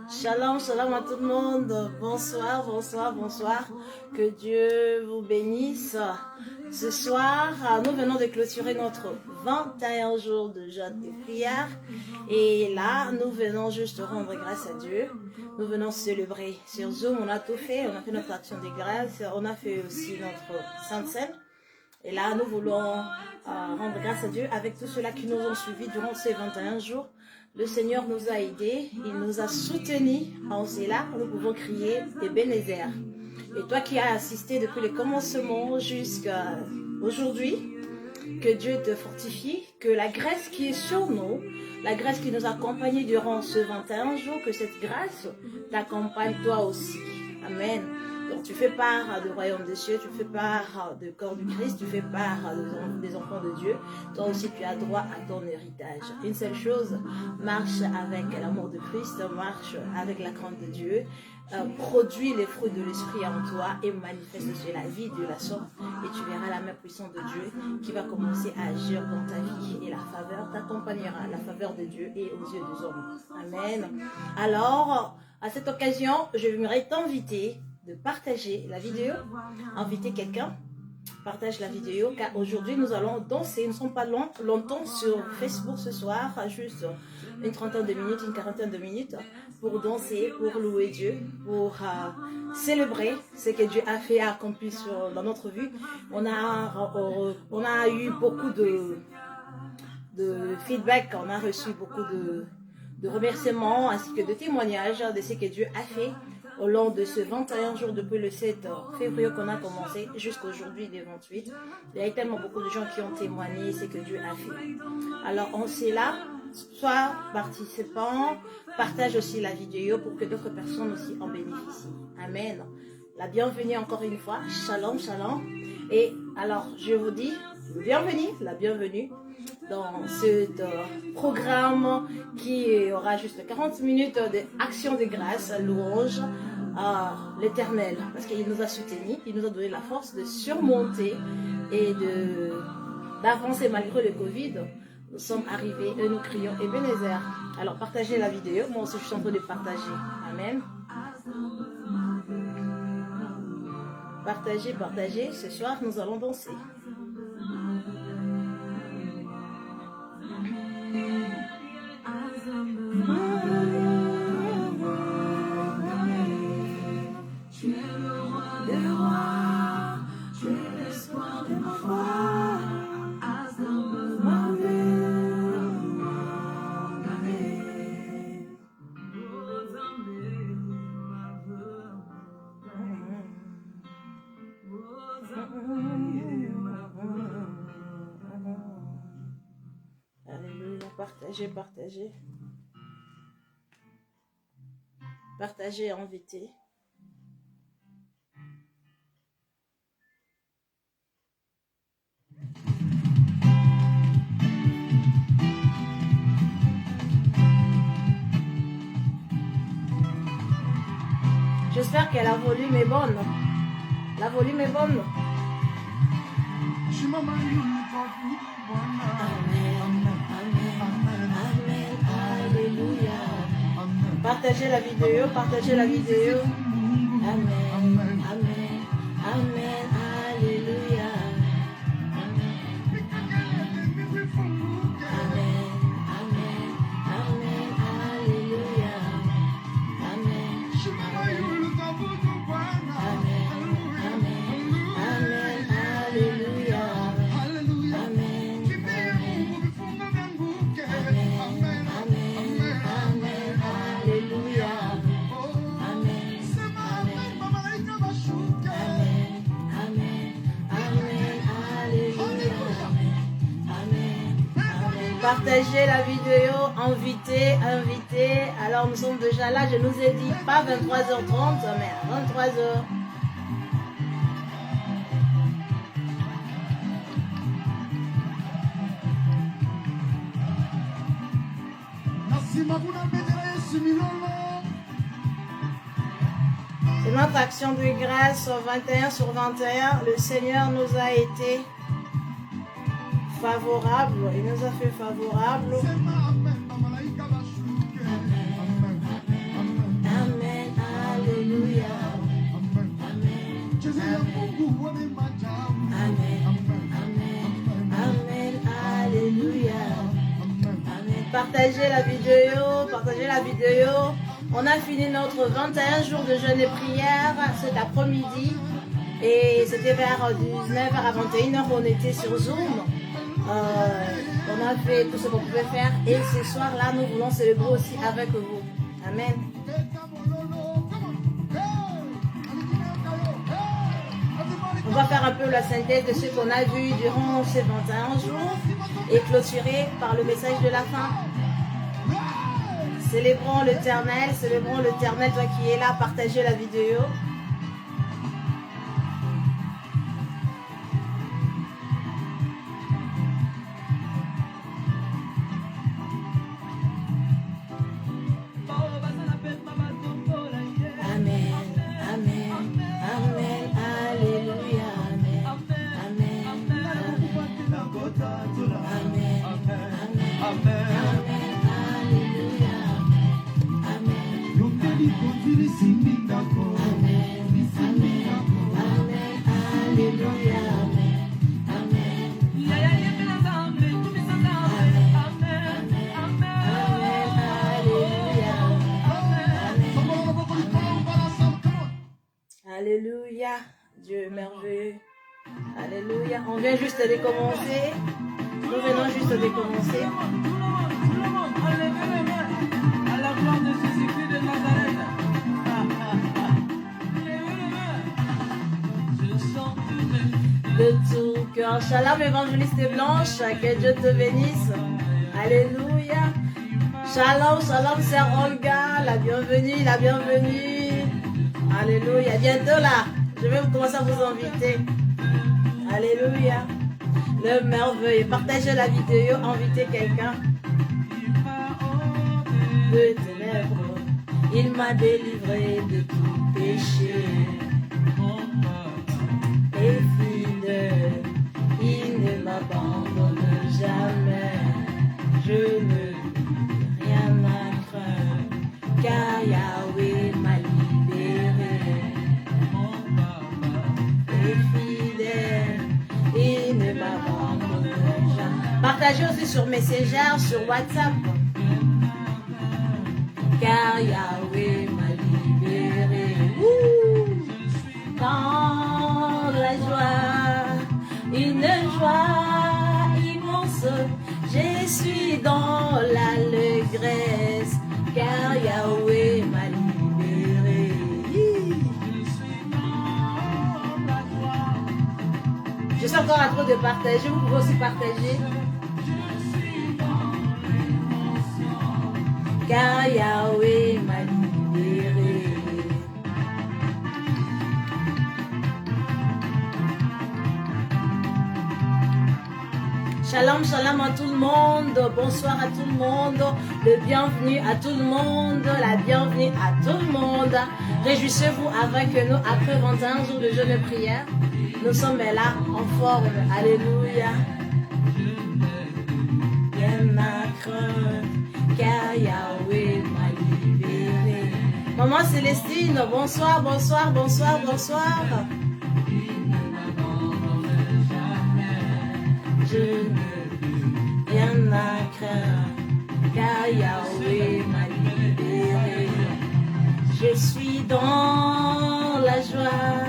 Shalom, shalom à tout le monde. Bonsoir, bonsoir, bonsoir. Que Dieu vous bénisse. Ce soir, nous venons de clôturer notre 21 jours de jeûne et prière. Et là, nous venons juste rendre grâce à Dieu. Nous venons célébrer. Sur Zoom, on a tout fait. On a fait notre action de grâce. On a fait aussi notre Sainte Seine. Et là, nous voulons rendre grâce à Dieu avec tous ceux-là qui nous ont suivis durant ces 21 jours. Le Seigneur nous a aidés, il nous a soutenus. En cela, nous pouvons crier Ebenezer. Et toi qui as assisté depuis le commencement jusqu'à aujourd'hui, que Dieu te fortifie, que la grâce qui est sur nous, la grâce qui nous a accompagnés durant ce 21 jours, que cette grâce t'accompagne toi aussi. Amen. Donc tu fais part du royaume des cieux, tu fais part du corps du Christ, tu fais part des enfants de Dieu. Toi aussi tu as droit à ton héritage. Une seule chose, marche avec l'amour de Christ, marche avec la crainte de Dieu, produis les fruits de l'esprit en toi et manifeste sur la vie de la sorte. Et tu verras la main puissante de Dieu qui va commencer à agir dans ta vie. Et la faveur t'accompagnera, la faveur de Dieu et aux yeux des hommes. Amen. Alors, à cette occasion, je voudrais t'inviter de partager la vidéo, inviter quelqu'un, partage la vidéo, car aujourd'hui nous allons danser, nous ne sommes pas longtemps sur Facebook ce soir, juste une trentaine de minutes, une quarantaine de minutes, pour danser, pour louer Dieu, pour célébrer ce que Dieu a fait et accompli dans notre vie. On a eu beaucoup de feedback, on a reçu beaucoup de remerciements ainsi que de témoignages de ce que Dieu a fait au long de ce 21 jours depuis le 7 février qu'on a commencé jusqu'à aujourd'hui, le 28. Il y a tellement beaucoup de gens qui ont témoigné ce que Dieu a fait. Alors, on sait là, soit participant, partage aussi la vidéo pour que d'autres personnes aussi en bénéficient. Amen. La bienvenue encore une fois. Shalom, shalom. Et alors, je vous dis, bienvenue, la bienvenue dans ce programme qui aura juste 40 minutes d'action de grâce, louange à l'Éternel, parce qu'il nous a soutenus, il nous a donné la force de surmonter et d'avancer malgré le Covid. Nous sommes arrivés et nous crions Ebenezer. Alors partagez la vidéo, moi aussi je suis en train de partager. Amen. Partagez, partagez. Ce soir nous allons danser. Tu es le roi des rois, tu es l'espoir de ma foi. Assemble ma Alléluia, partagez, partagez. Partagez, invitez. J'espère que la volume est bonne. La volume est bonne. Amen, amen, alléluia. Partagez la vidéo, partagez la vidéo. Amen, amen, amen, alléluia. Partagez la vidéo, invitez, invitez. Alors nous sommes déjà là, je nous ai dit pas 23h30, mais à 23h. C'est notre action de grâce 21 sur 21. Le Seigneur nous a été favorable, il nous a fait favorable. partagez la vidéo, partagez la vidéo. On a fini notre 21 jours de jeûne et prière cet après-midi. Et c'était vers 19h à 21h, on était sur Zoom. On a fait tout ce qu'on pouvait faire. Et ce soir-là, nous voulons célébrer aussi avec vous. Amen. On va faire un peu la synthèse de ce qu'on a vu durant ces 21 jours et clôturer par le message de la fin. Célébrons l'Éternel, toi qui es là, partagez la vidéo. Alléluia, Dieu merveilleux. Alléluia. On vient juste de commencer. Nous venons juste de commencer. Tout le monde, enlevez les mains à la gloire de Jésus-Christ de Nazareth. Levez les mains. Je sens de tout cœur. Shalom, évangéliste Blanche, que Dieu te bénisse. Alléluia. Shalom, shalom, sœur Olga, la bienvenue, la bienvenue. Alléluia. Bientôt là, je vais commencer à vous inviter. Alléluia. Le merveilleux. Partagez la vidéo, invitez quelqu'un. De ténèbres, il m'a délivré de tout péché. Et fidèle, il ne m'abandonne jamais. Je n'ai rien à craindre, car Yahweh m'a libéré. Et fidèle, il ne m'abandonne jamais. Partagez aussi sur Messenger, sur WhatsApp. Car Yahweh m'a libéré. Dans la joie, une joie immense, je suis dans l'allégresse, car Yahweh m'a libéré. Je suis encore en train de partager, vous pouvez aussi partager. Car Yahweh m'a libéré. Shalom, shalom à tout le monde, bonsoir à tout le monde, le bienvenue à tout le monde, la bienvenue à tout le monde. Réjouissez-vous avec nous après 21 jours de jeûne et prière. Nous sommes là en forme, alléluia. Rien à craindre, car Yahweh m'a libéré. Maman Célestine, bonsoir, bonsoir, bonsoir, bonsoir. Je n'ai rien à craindre, car Yahweh m'a libéré. Je suis dans la joie,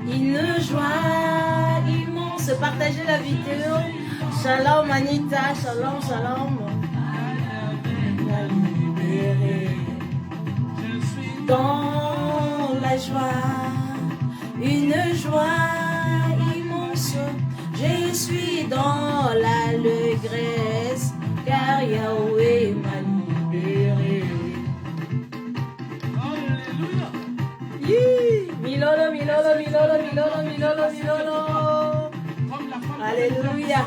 une joie immense. Partagez la vidéo. Shalom Anita, shalom, shalom. M'a libéré. Je suis dans la joie, une joie immense. Je suis dans l'allégresse, car Yahweh m'a libéré. Alléluia. Milolo, milolo, milolo, milolo, milolo, milolo. Alléluia.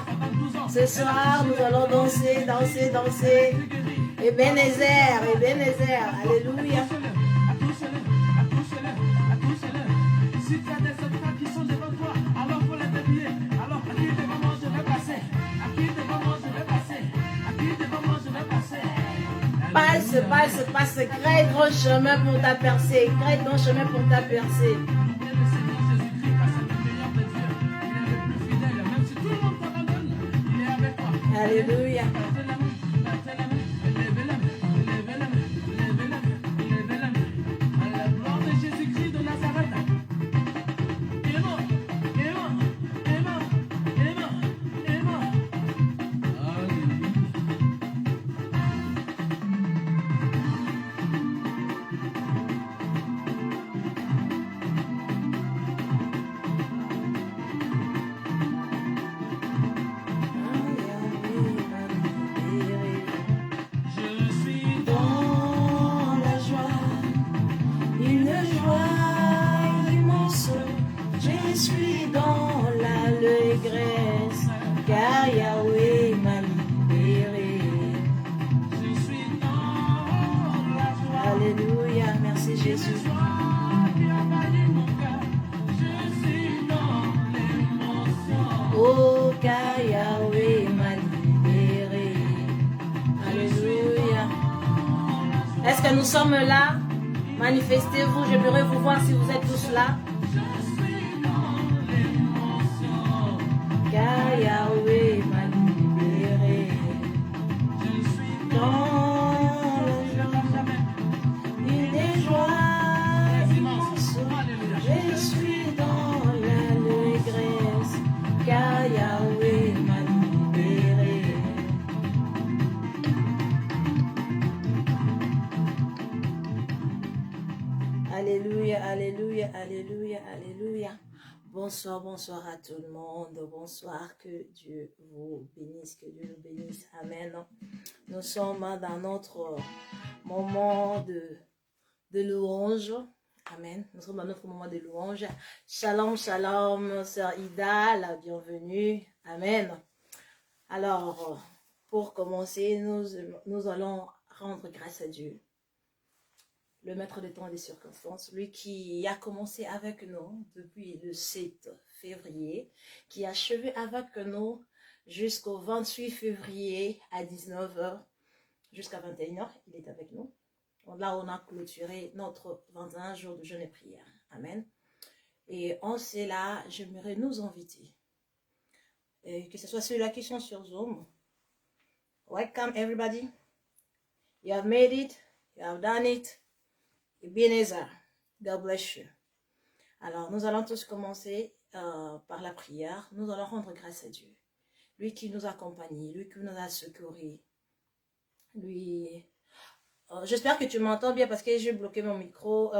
Ce soir, nous allons danser, danser, danser. Ebenezer, Ebenezer. Alléluia. Si tu as des obstacles qui sont devant toi, alors faut les dévier. Alors, à qui devant moi je vais passer? À qui devant moi je vais passer? À qui devant moi je vais passer? Passe, passe, passe. Crée ton chemin pour ta percée. Crée ton chemin pour ta percée. Le Seigneur Jésus-Christ, parce que le meilleur de Dieu, il est le plus fidèle. Même si tout le monde t'abandonne, il est avec toi. Alléluia. Levez la main, levez la main. Alléluia. Merci Jésus. Oh, car Yahweh m'a libéré. Alléluia. Est-ce que nous sommes là? Manifestez-vous, j'aimerais vous voir si vous êtes tous là. Car Yahweh m'a libéré. Dans une des joies immenses, je suis dans l'allégresse. Car Yahweh m'a libéré. Alléluia, alléluia, alléluia, alléluia. Bonsoir, bonsoir à tout le monde. Bonsoir, que Dieu vous bénisse, que Dieu nous bénisse. Amen. Nous sommes dans notre moment de louange. Amen. Nous sommes dans notre moment de louange. Shalom, shalom, sœur Ida, la bienvenue. Amen. Alors, pour commencer, nous allons rendre grâce à Dieu, le maître des temps et des circonstances, lui qui a commencé avec nous depuis le 7 février, qui a achevé avec nous jusqu'au 28 février à 19 h, jusqu'à 21 h, il est avec nous. Là, on a clôturé notre 21 jours de jeûne et prière. Amen. Et en cela, j'aimerais nous inviter, et que ce soit ceux-là qui sont sur Zoom. Welcome everybody. You have made it. You have done it. Ebenezer, God bless you. Alors, nous allons tous commencer par la prière. Nous allons rendre grâce à Dieu. Lui qui nous a accompagnés, lui qui nous a secourus. Lui... J'espère que tu m'entends bien parce que j'ai bloqué mon micro.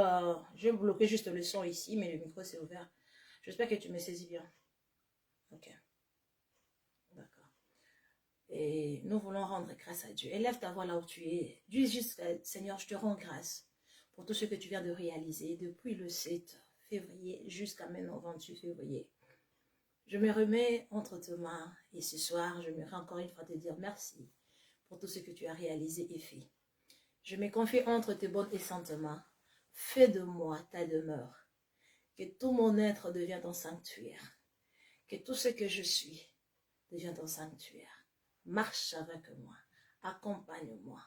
J'ai bloqué juste le son ici, mais le micro s'est ouvert. J'espère que tu me saisis bien. Ok. D'accord. Et nous voulons rendre grâce à Dieu. Élève ta voix là où tu es. Dis juste, Seigneur, je te rends grâce pour tout ce que tu viens de réaliser depuis le 7 février jusqu'à maintenant, 28 février. Je me remets entre tes mains et ce soir, je me rends encore une fois te dire merci pour tout ce que tu as réalisé et fait. Je me confie entre tes bonnes et saintes mains. Fais de moi ta demeure. Que tout mon être devienne ton sanctuaire. Que tout ce que je suis devienne ton sanctuaire. Marche avec moi. Accompagne-moi.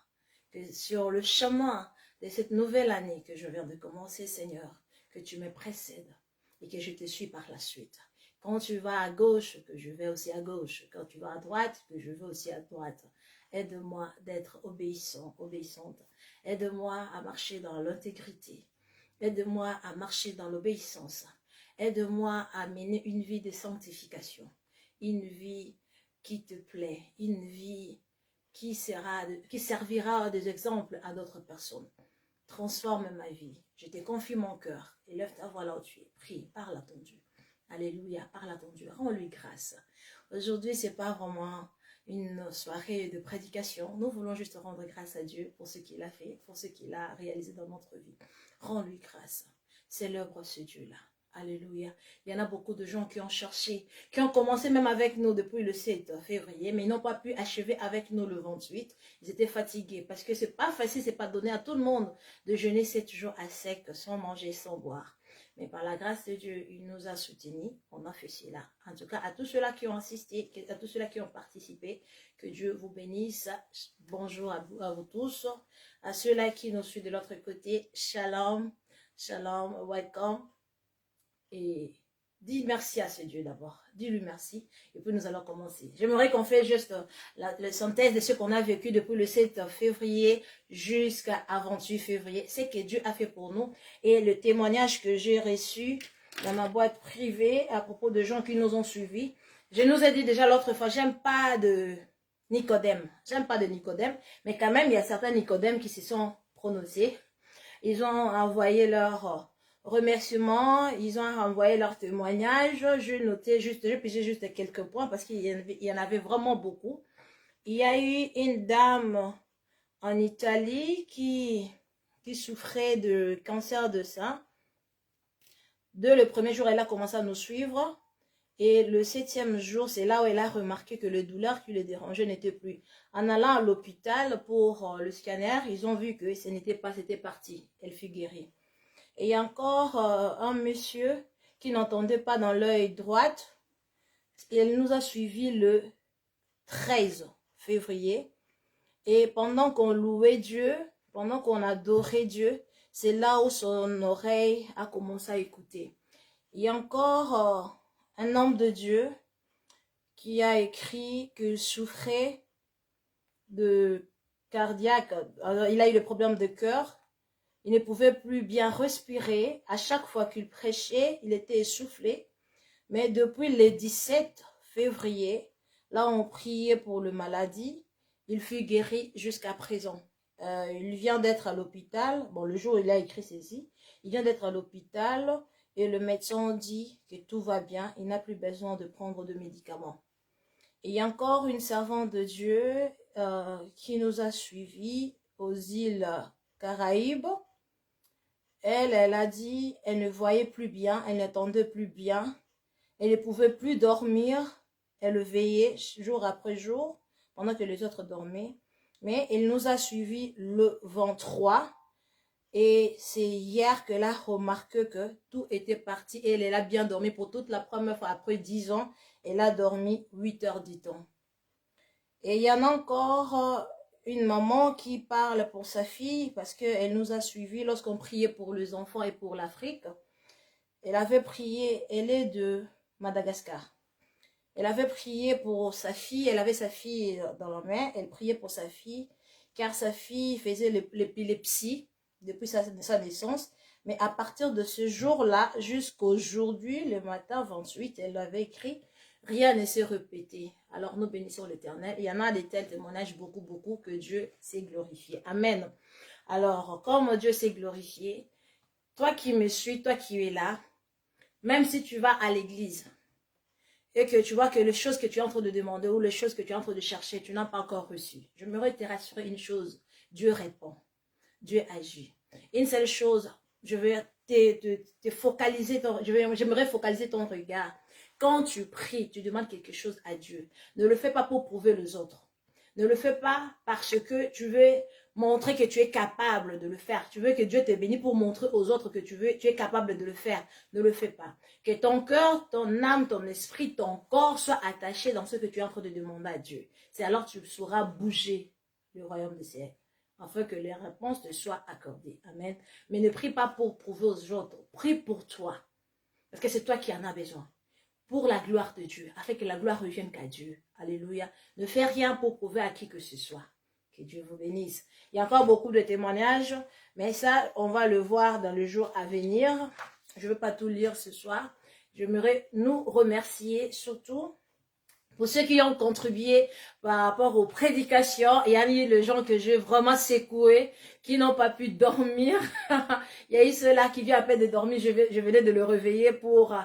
Que sur le chemin de cette nouvelle année que je viens de commencer, Seigneur, que tu me précèdes et que je te suis par la suite. Quand tu vas à gauche, que je vais aussi à gauche. Quand tu vas à droite, que je vais aussi à droite. Aide-moi d'être obéissant, obéissante. Aide-moi à marcher dans l'intégrité. Aide-moi à marcher dans l'obéissance. Aide-moi à mener une vie de sanctification. Une vie qui te plaît. Une vie qui servira des exemples à d'autres personnes. Transforme ma vie. Je te confie mon cœur. Et lève ta voix là où tu es. Prie, parle à ton Dieu. Alléluia, parle à ton Dieu. Rends-lui grâce. Aujourd'hui, ce n'est pas vraiment une soirée de prédication. Nous voulons juste rendre grâce à Dieu pour ce qu'il a fait, pour ce qu'il a réalisé dans notre vie. Rends-lui grâce. Célèbre ce Dieu-là. Alléluia. Il y en a beaucoup de gens qui ont cherché, qui ont commencé même avec nous depuis le 7 février, mais ils n'ont pas pu achever avec nous le 28. Ils étaient fatigués parce que c'est pas facile, c'est pas donné à tout le monde de jeûner 7 jours à sec, sans manger, sans boire. Mais par la grâce de Dieu, il nous a soutenus. On a fait cela. En tout cas, à tous ceux-là qui ont assisté, à tous ceux-là qui ont participé, que Dieu vous bénisse. Bonjour à vous tous. À ceux-là qui nous suivent de l'autre côté, shalom, shalom, welcome. Et dis merci à ce Dieu d'abord. Dis-lui merci. Et puis nous allons commencer. J'aimerais qu'on fasse juste la synthèse de ce qu'on a vécu depuis le 7 février jusqu'à 28 février. C'est que Dieu a fait pour nous. Et le témoignage que j'ai reçu dans ma boîte privée à propos de gens qui nous ont suivis. Je nous ai dit déjà l'autre fois, j'aime pas de Nicodème. J'aime pas de Nicodème. Mais quand même, il y a certains Nicodèmes qui se sont prononcés. Ils ont envoyé leur remerciements, ils ont envoyé leur témoignage. Je pigeais juste quelques points parce qu'il y en avait vraiment beaucoup. Il y a eu une dame en Italie qui souffrait de cancer de sein. Dès le premier jour, elle a commencé à nous suivre. Et le 7e jour, c'est là où elle a remarqué que le douleur qui le dérangeait n'était plus. En allant à l'hôpital pour le scanner, ils ont vu que ce n'était pas, c'était parti. Elle fut guérie. Et il y a encore un monsieur qui n'entendait pas dans l'œil droit. Et elle nous a suivis le 13 février. Et pendant qu'on louait Dieu, pendant qu'on adorait Dieu, c'est là où son oreille a commencé à écouter. Il y a encore un homme de Dieu qui a écrit qu'il souffrait de cardiaque. Alors, il a eu le problème de cœur. Il ne pouvait plus bien respirer. À chaque fois qu'il prêchait, il était essoufflé. Mais depuis le 17 février, là on priait pour le maladie, il fut guéri jusqu'à présent. Il vient d'être à l'hôpital. Bon, le jour où il a écrit ceci, il vient d'être à l'hôpital et le médecin dit que tout va bien. Il n'a plus besoin de prendre de médicaments. Et il y a encore une servante de Dieu qui nous a suivis aux îles Caraïbes. Elle a dit, elle ne voyait plus bien, elle n'entendait plus bien, elle ne pouvait plus dormir, elle veillait jour après jour pendant que les autres dormaient. Mais elle nous a suivis le 23 et c'est hier qu'elle a remarqué que tout était parti et elle a bien dormi pour toute la première fois après 10 ans. Elle a dormi 8 heures du temps. Et il y en a encore une maman qui parle pour sa fille parce qu'elle nous a suivis lorsqu'on priait pour les enfants et pour l'Afrique. Elle avait prié, elle est de Madagascar. Elle avait prié pour sa fille, elle avait sa fille dans la main, elle priait pour sa fille, car sa fille faisait l'épilepsie depuis sa naissance. Mais à partir de ce jour-là, jusqu'aujourd'hui, le matin 28, elle avait écrit, rien ne s'est répété. Alors nous bénissons l'Éternel. Il y en a des tels témoignages, beaucoup, que Dieu s'est glorifié. Amen. Alors, comme Dieu s'est glorifié, toi qui me suis, toi qui es là, même si tu vas à l'église, et que tu vois que les choses que tu es en train de demander ou les choses que tu es en train de chercher, tu n'as pas encore reçues. J'aimerais te rassurer une chose, Dieu répond, Dieu agit. Une seule chose, je vais te focaliser, j'aimerais focaliser ton regard. Quand tu pries, tu demandes quelque chose à Dieu. Ne le fais pas pour prouver les autres. Ne le fais pas parce que tu veux montrer que tu es capable de le faire. Tu veux que Dieu te bénisse pour montrer aux autres que tu es capable de le faire. Ne le fais pas. Que ton cœur, ton âme, ton esprit, ton corps soient attachés dans ce que tu es en train de demander à Dieu. C'est alors que tu sauras bouger le royaume des cieux, afin que les réponses te soient accordées. Amen. Mais ne prie pas pour prouver aux autres. Prie pour toi. Parce que c'est toi qui en as besoin. Pour la gloire de Dieu, afin que la gloire revienne qu'à Dieu. Alléluia. Ne fais rien pour prouver à qui que ce soit. Que Dieu vous bénisse. Il y a encore beaucoup de témoignages, mais ça, on va le voir dans le jour à venir. Je ne veux pas tout lire ce soir. J'aimerais nous remercier surtout pour ceux qui ont contribué par rapport aux prédications. Il y a eu les gens que j'ai vraiment secoués, qui n'ont pas pu dormir. Il y a eu ceux-là qui viennent à peine de dormir. Je venais de le réveiller pour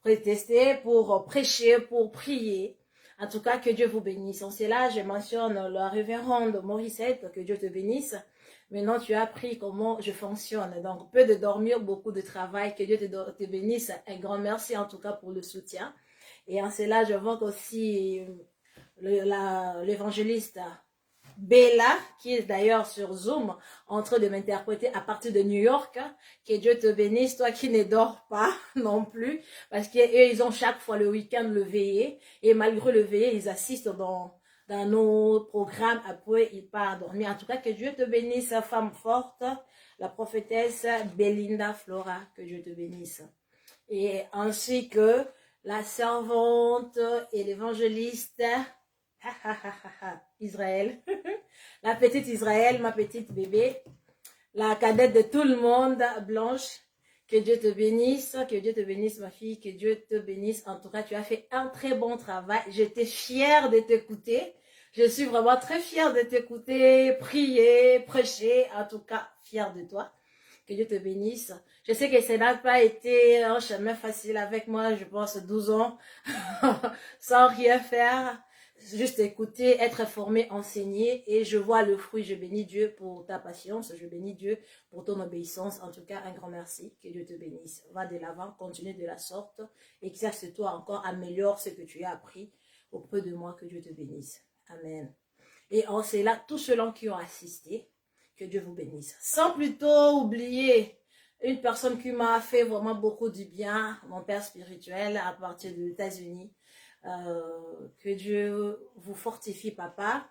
prétester, pour prêcher, pour prier. En tout cas, que Dieu vous bénisse. En cela, je mentionne la révérende Morissette, que Dieu te bénisse. Maintenant, tu as appris comment je fonctionne. Donc, peu de dormir, beaucoup de travail. Que Dieu te bénisse. Un grand merci en tout cas pour le soutien. Et en cela, je vois aussi l'évangéliste Bella, qui est d'ailleurs sur Zoom, en train de m'interpréter à partir de New York. Que Dieu te bénisse, toi qui ne dors pas non plus, parce qu'eux, ils ont chaque fois le week-end le veillé, et malgré le veillé, ils assistent dans nos programmes, après ils partent dormir. En tout cas, que Dieu te bénisse, femme forte, la prophétesse Belinda Flora, que Dieu te bénisse. Et ainsi que la servante et l'évangéliste Israël, la petite Israël, ma petite bébé, la cadette de tout le monde, Blanche. Que Dieu te bénisse, ma fille, que Dieu te bénisse. En tout cas, tu as fait un très bon travail. J'étais fière de t'écouter. Je suis vraiment très fière de t'écouter, prier, prêcher. En tout cas, fière de toi. Que Dieu te bénisse. Je sais que ça n'a pas été un chemin facile avec moi, je pense 12 ans, sans rien faire. juste écouter, être formé, enseigner, et je vois le fruit. Je bénis Dieu pour ta patience, je bénis Dieu pour ton obéissance. En tout cas, un grand merci, que Dieu te bénisse. Va de l'avant, continue de la sorte, et que sache que toi encore améliore ce que tu as appris auprès de moi, que Dieu te bénisse. Amen. Et en cela, tous ceux-là qui ont assisté, que Dieu vous bénisse. Sans plutôt oublier une personne qui m'a fait vraiment beaucoup du bien, mon père spirituel à partir des États-Unis. Que Dieu vous fortifie, papa,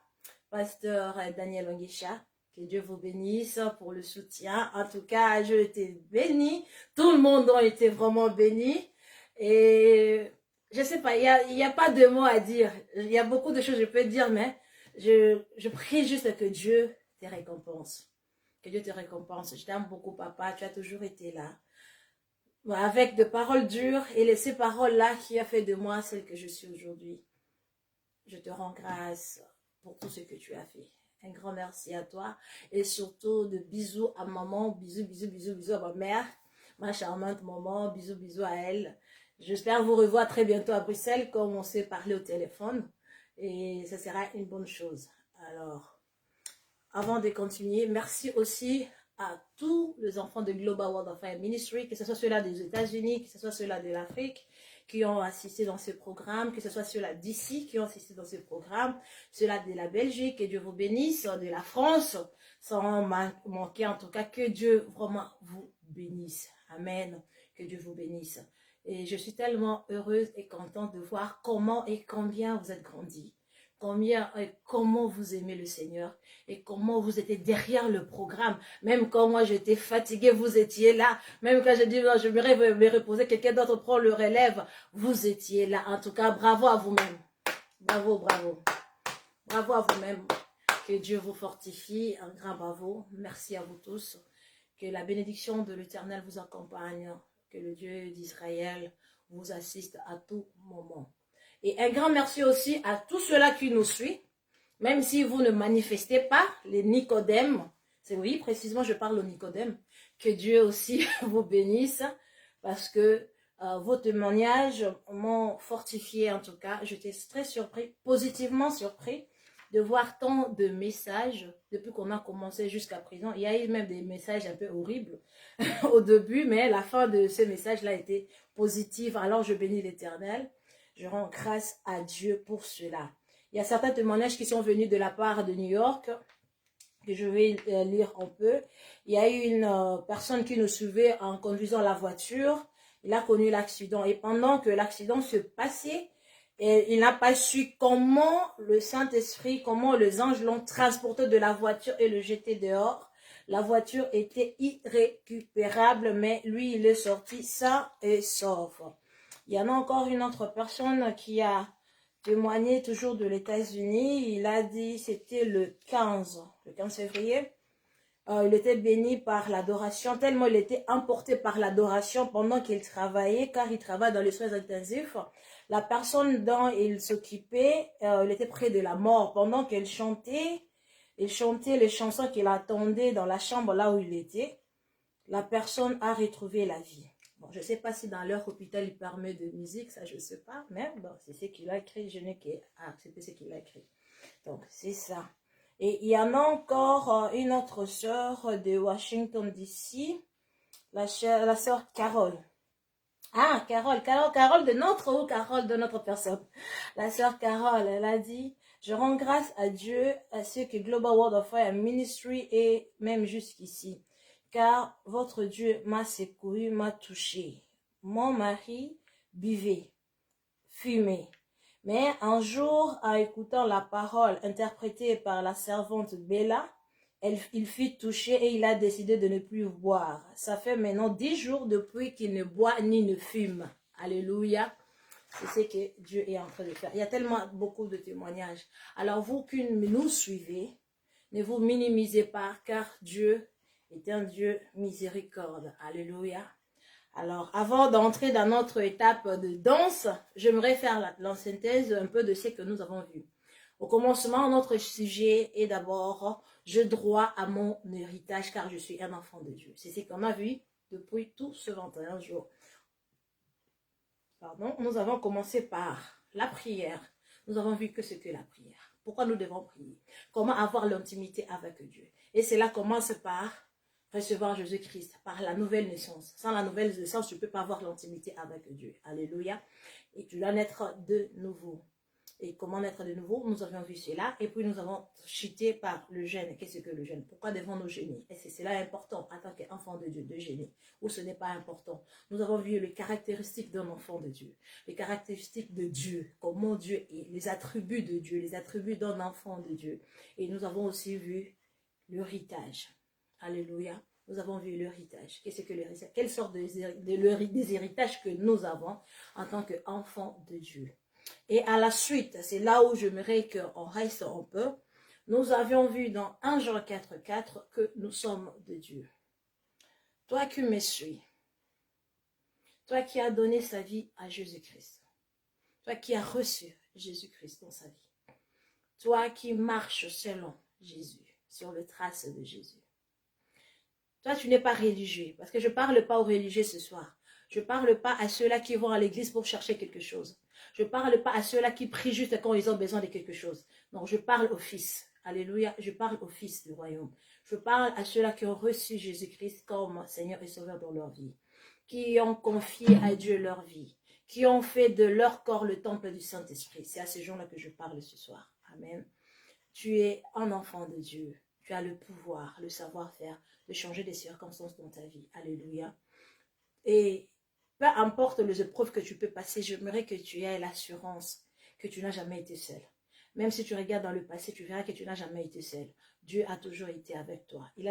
pasteur Daniel Wangisha. Que Dieu vous bénisse pour le soutien. En tout cas, je été béni. Tout le monde a été vraiment béni. Et je sais pas, il y a pas de mots à dire. Il y a beaucoup de choses que je peux dire, mais je prie juste que Dieu te récompense. Que Dieu te récompense. Je t'aime beaucoup, papa. Tu as toujours été là. Avec de paroles dures, et ces paroles-là qui a fait de moi celle que je suis aujourd'hui. Je te rends grâce pour tout ce que tu as fait. Un grand merci à toi, et surtout de bisous à maman, bisous, bisous, bisous, bisous à ma mère, ma charmante maman, bisous, bisous à elle. J'espère vous revoir très bientôt à Bruxelles, comme on s'est parlé au téléphone, et ça sera une bonne chose. Alors, avant de continuer, merci aussi à tous les enfants de Global World of Fire Ministry, que ce soit ceux-là des États-Unis, que ce soit ceux-là de l'Afrique, qui ont assisté dans ce programme, que ce soit ceux-là d'ici qui ont assisté dans ce programme, ceux-là de la Belgique, que Dieu vous bénisse, de la France, sans manquer en tout cas, que Dieu vraiment vous bénisse. Amen. Que Dieu vous bénisse. Et je suis tellement heureuse et contente de voir comment et combien vous êtes grandis. Comment vous aimez le Seigneur et comment vous étiez derrière le programme. Même quand moi j'étais fatiguée, vous étiez là. Même quand j'ai dit non, je vais me reposer, quelqu'un d'autre prend le relève, vous étiez là. En tout cas, bravo à vous-même. Bravo, bravo. Bravo à vous-même. Que Dieu vous fortifie. Un grand bravo. Merci à vous tous. Que la bénédiction de l'Éternel vous accompagne. Que le Dieu d'Israël vous assiste à tout moment. Et un grand merci aussi à tous ceux-là qui nous suivent, même si vous ne manifestez pas, les Nicodèmes. C'est oui, précisément, je parle aux Nicodèmes. Que Dieu aussi vous bénisse, parce que vos témoignages m'ont fortifié en tout cas. J'étais très surpris, positivement surpris, de voir tant de messages depuis qu'on a commencé jusqu'à présent. Il y a eu même des messages un peu horribles au début, mais la fin de ces messages-là a été positive. Alors je bénis l'Éternel. Je rends grâce à Dieu pour cela. Il y a certains témoignages qui sont venus de la part de New York, que je vais lire un peu. Il y a eu une personne qui nous suivait en conduisant la voiture. Il a connu l'accident. Et pendant que l'accident se passait, il n'a pas su comment le Saint-Esprit, comment les anges l'ont transporté de la voiture et le jeté dehors. La voiture était irrécupérable, mais lui, il est sorti sain et sauf. Il y en a encore une autre personne qui a témoigné toujours de l'États-Unis. Il a dit, c'était le 15 février. Il était béni par l'adoration, tellement il était emporté par l'adoration pendant qu'il travaillait, car il travaille dans les soins intensifs. La personne dont il s'occupait, il était près de la mort. Pendant qu'il chantait, il chantait les chansons qu'il attendait dans la chambre là où il était. La personne a retrouvé la vie. Bon, je ne sais pas si dans leur hôpital, il permet de musique, ça je ne sais pas, mais bon, c'est ce qu'il a écrit, je n'ai qu'à accepter ce qu'il a écrit. Donc, c'est ça. Et il y en a encore une autre sœur de Washington, D.C., la sœur Carole. Ah, Carole de notre ou Carole de notre personne. La sœur Carole, elle a dit, je rends grâce à Dieu, à ceux que Global World of Fire Ministry et même jusqu'ici. Car votre Dieu m'a secouru, m'a touché. Mon mari buvait, fumait. Mais un jour, en écoutant la parole interprétée par la servante Bella, il fut touché et il a décidé de ne plus boire. Ça fait maintenant 10 jours depuis qu'il ne boit ni ne fume. Alléluia. C'est ce que Dieu est en train de faire. Il y a tellement beaucoup de témoignages. Alors vous qui nous suivez, ne vous minimisez pas, car Dieu est un Dieu miséricorde. Alléluia. Alors, avant d'entrer dans notre étape de danse, j'aimerais faire la synthèse un peu de ce que nous avons vu. Au commencement, notre sujet est d'abord, je droit à mon héritage car je suis un enfant de Dieu. C'est ce qu'on a vu depuis tout ce 21 jours. Pardon, nous avons commencé par la prière. nous avons vu que ce que la prière. Pourquoi nous devons prier? Comment avoir l'intimité avec Dieu? Et cela commence par recevoir Jésus-Christ, par la nouvelle naissance. Sans la nouvelle naissance, tu ne peux pas avoir l'intimité avec Dieu. Alléluia. Et tu dois naître de nouveau. Et comment naître de nouveau? Nous avions vu cela. Et puis nous avons chuté par le jeûne. Qu'est-ce que le jeûne? Pourquoi devons-nous jeûner? Et c'est cela important en tant qu'enfant de Dieu, de jeûner. Ou ce n'est pas important. Nous avons vu les caractéristiques d'un enfant de Dieu. Les caractéristiques de Dieu. Comment Dieu est. Les attributs de Dieu. Les attributs d'un enfant de Dieu. Et nous avons aussi vu l'héritage. Alléluia. Nous avons vu l'héritage. Qu'est-ce que l'héritage? Quelle sorte des héritages que nous avons en tant qu'enfants de Dieu? Et à la suite, c'est là où j'aimerais qu'on reste un peu. Nous avions vu dans 1 Jean 4,4 que nous sommes de Dieu. Toi qui me suis, toi qui as donné sa vie à Jésus-Christ, toi qui as reçu Jésus-Christ dans sa vie, toi qui marches selon Jésus, sur les traces de Jésus. Toi, tu n'es pas religieux, parce que je ne parle pas aux religieux ce soir. Je ne parle pas à ceux-là qui vont à l'église pour chercher quelque chose. Je ne parle pas à ceux-là qui prient juste quand ils ont besoin de quelque chose. Non, je parle aux fils. Alléluia, je parle aux fils du royaume. Je parle à ceux-là qui ont reçu Jésus-Christ comme Seigneur et Sauveur dans leur vie. Qui ont confié à Dieu leur vie. Qui ont fait de leur corps le temple du Saint-Esprit. C'est à ces gens-là que je parle ce soir. Amen. Tu es un enfant de Dieu. Tu as le pouvoir, le savoir-faire de changer des circonstances dans ta vie. Alléluia. Et peu importe les épreuves que tu peux passer, j'aimerais que tu aies l'assurance que tu n'as jamais été seul. Même si tu regardes dans le passé, tu verras que tu n'as jamais été seul. Dieu a toujours été avec toi. Il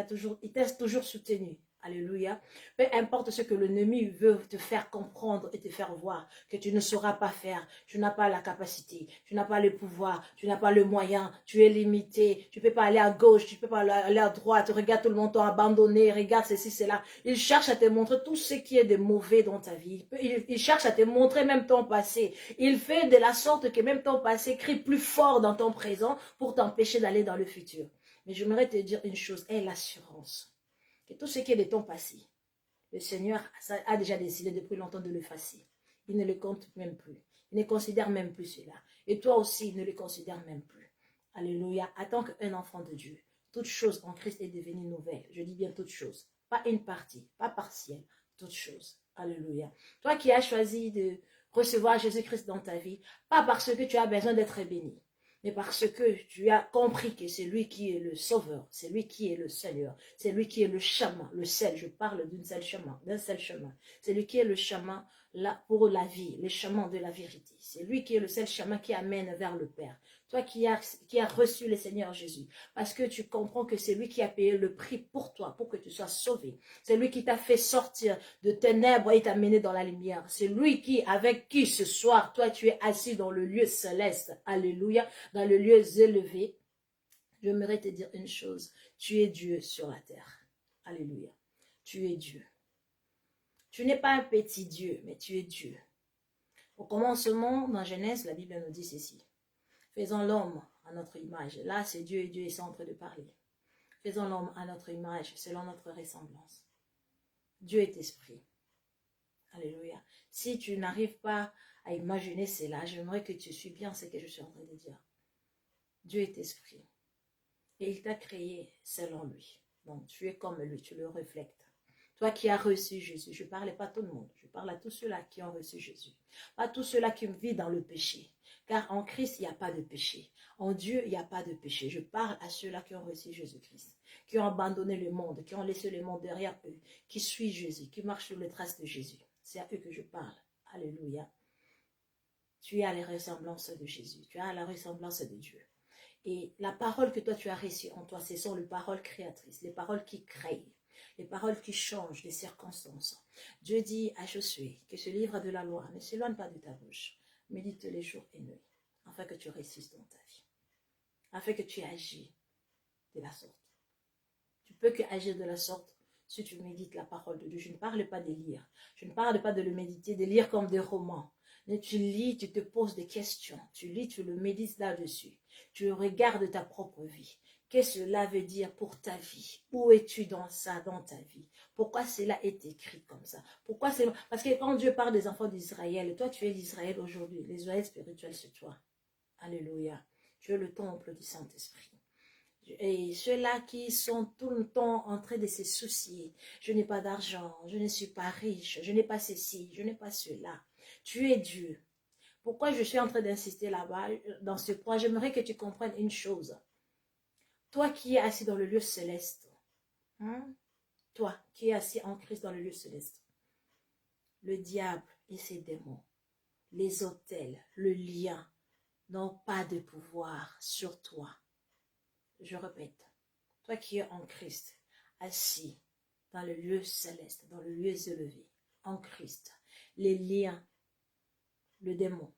t'a toujours soutenu. Alléluia. Peu importe ce que l'ennemi veut te faire comprendre et te faire voir, que tu ne sauras pas faire, tu n'as pas la capacité, tu n'as pas le pouvoir, tu n'as pas le moyen, tu es limité, tu ne peux pas aller à gauche, tu ne peux pas aller à droite, regarde tout le monde t'a abandonné, regarde ceci, cela. Il cherche à te montrer tout ce qui est de mauvais dans ta vie. Il cherche à te montrer même ton passé. Il fait de la sorte que même ton passé crie plus fort dans ton présent pour t'empêcher d'aller dans le futur. Mais j'aimerais te dire une chose, aie l'assurance que tout ce qui est de ton passé, le Seigneur a déjà décidé depuis longtemps de l'effacer. Il ne le compte même plus. Il ne considère même plus cela. Et toi aussi, il ne le considère même plus. Alléluia. En tant qu'un enfant de Dieu, toute chose en Christ est devenue nouvelle. Je dis bien toute chose. Pas une partie, pas partielle, toute chose. Alléluia. Toi qui as choisi de recevoir Jésus-Christ dans ta vie, pas parce que tu as besoin d'être béni, mais parce que tu as compris que c'est lui qui est le sauveur, c'est lui qui est le Seigneur, c'est lui qui est le chemin, le seul, je parle d'un seul chemin, c'est lui qui est le chemin là pour la vie, le chemin de la vérité, c'est lui qui est le seul chemin qui amène vers le Père. Toi qui as reçu le Seigneur Jésus, parce que tu comprends que c'est lui qui a payé le prix pour toi, pour que tu sois sauvé. C'est lui qui t'a fait sortir de ténèbres et t'a mené dans la lumière. C'est lui avec qui ce soir, toi tu es assis dans le lieu céleste. Alléluia. Dans le lieu élevé. J'aimerais te dire une chose. Tu es Dieu sur la terre. Alléluia. Tu es Dieu. Tu n'es pas un petit Dieu, mais tu es Dieu. Au commencement, dans Genèse, la Bible nous dit ceci. Faisons l'homme à notre image. Là, c'est Dieu et Dieu sont en train de parler. Faisons l'homme à notre image, selon notre ressemblance. Dieu est esprit. Alléluia. Si tu n'arrives pas à imaginer cela, j'aimerais que tu suives bien ce que je suis en train de dire. Dieu est esprit. Et il t'a créé selon lui. Donc, tu es comme lui, tu le reflètes. Toi qui as reçu Jésus, je ne parle pas à tout le monde, je parle à tous ceux-là qui ont reçu Jésus. Pas tous ceux-là qui vivent dans le péché. Car en Christ, il n'y a pas de péché. En Dieu, il n'y a pas de péché. Je parle à ceux-là qui ont reçu Jésus-Christ, qui ont abandonné le monde, qui ont laissé le monde derrière eux, qui suivent Jésus, qui marchent sur les traces de Jésus. C'est à eux que je parle. Alléluia. Tu es à la ressemblance de Jésus. Tu es à la ressemblance de Dieu. Et la parole que toi tu as reçue en toi, ce sont les paroles créatrices, les paroles qui créent, les paroles qui changent les circonstances. Dieu dit à Josué que ce livre de la loi ne s'éloigne pas de ta bouche, médite les jours et nuits, afin que tu réussisses dans ta vie, afin que tu agis de la sorte. Tu peux que agir de la sorte si tu médites la parole de Dieu. Je ne parle pas de lire, je ne parle pas de le méditer, de lire comme des romans. Mais tu lis, tu te poses des questions, tu lis, tu le médites là-dessus. Tu regardes ta propre vie. Qu'est-ce que cela veut dire pour ta vie? Où es-tu dans ça, dans ta vie? Pourquoi cela est écrit comme ça? Pourquoi c'est... Parce que quand Dieu parle des enfants d'Israël, toi tu es l'Israël aujourd'hui, l'Israël spirituel c'est toi. Alléluia. Tu es le temple du Saint-Esprit. Et ceux-là qui sont tout le temps en train de se soucier, je n'ai pas d'argent, je ne suis pas riche, je n'ai pas ceci, je n'ai pas cela. Tu es Dieu. Pourquoi je suis en train d'insister là-bas, dans ce point? J'aimerais que tu comprennes une chose. Toi qui es assis dans le lieu céleste, toi qui es assis en Christ dans le lieu céleste, le diable et ses démons, les autels, le lien, n'ont pas de pouvoir sur toi. Je répète, toi qui es en Christ, assis dans le lieu céleste, dans le lieu élevé, en Christ, les liens, le démon,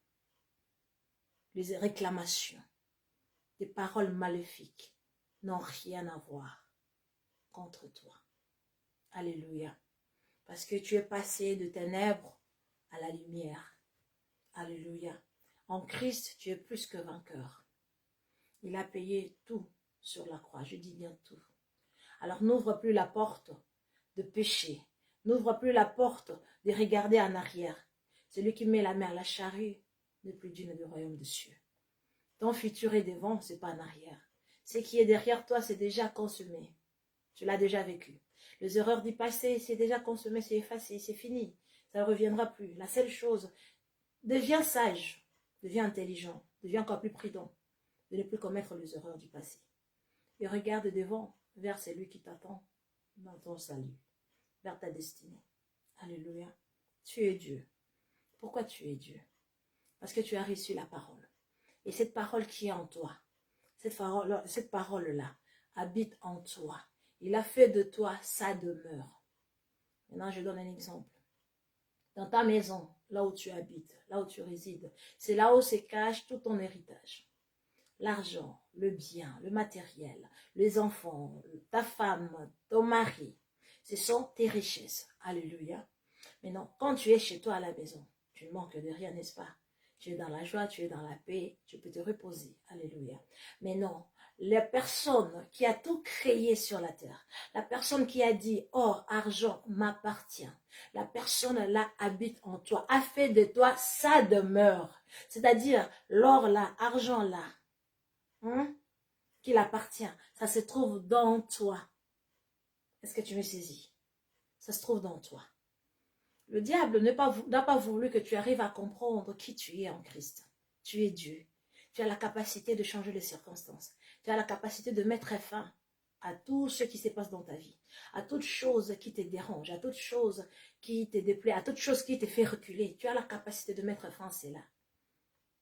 les réclamations, des paroles maléfiques n'ont rien à voir contre toi. Alléluia. Parce que tu es passé de ténèbres à la lumière. Alléluia. En Christ, tu es plus que vainqueur. Il a payé tout sur la croix. Je dis bien tout. Alors n'ouvre plus la porte de péché. N'ouvre plus la porte de regarder en arrière. Celui qui met la main à la charrue n'est plus digne du royaume des cieux. Ton futur est devant, ce n'est pas en arrière. Ce qui est derrière toi, c'est déjà consumé. Tu l'as déjà vécu. Les erreurs du passé, c'est déjà consommé, c'est effacé, c'est fini. Ça ne reviendra plus. La seule chose, deviens sage, deviens intelligent, deviens encore plus prudent de ne plus commettre les erreurs du passé. Et regarde devant vers celui qui t'attend dans ton salut, vers ta destinée. Alléluia. Tu es Dieu. Pourquoi tu es Dieu? Parce que tu as reçu la parole. Et cette parole qui est en toi, cette parole-là habite en toi. Il a fait de toi sa demeure. Maintenant, je donne un exemple. Dans ta maison, là où tu habites, là où tu résides, c'est là où se cache tout ton héritage. L'argent, le bien, le matériel, les enfants, ta femme, ton mari, ce sont tes richesses. Alléluia. Maintenant, quand tu es chez toi à la maison, tu ne manques de rien, n'est-ce pas? Tu es dans la joie, tu es dans la paix, tu peux te reposer. Alléluia. Mais non, la personne qui a tout créé sur la terre, la personne qui a dit « or, argent m'appartient », la personne là habite en toi, a fait de toi sa demeure. C'est-à-dire l'or là, argent là, qu'il appartient, ça se trouve dans toi. Est-ce que tu me saisis? Ça se trouve dans toi. Le diable n'a pas voulu que tu arrives à comprendre qui tu es en Christ. Tu es Dieu. Tu as la capacité de changer les circonstances. Tu as la capacité de mettre fin à tout ce qui se passe dans ta vie, à toute chose qui te dérange, à toute chose qui te déplaît, à toute chose qui te fait reculer. Tu as la capacité de mettre fin à cela.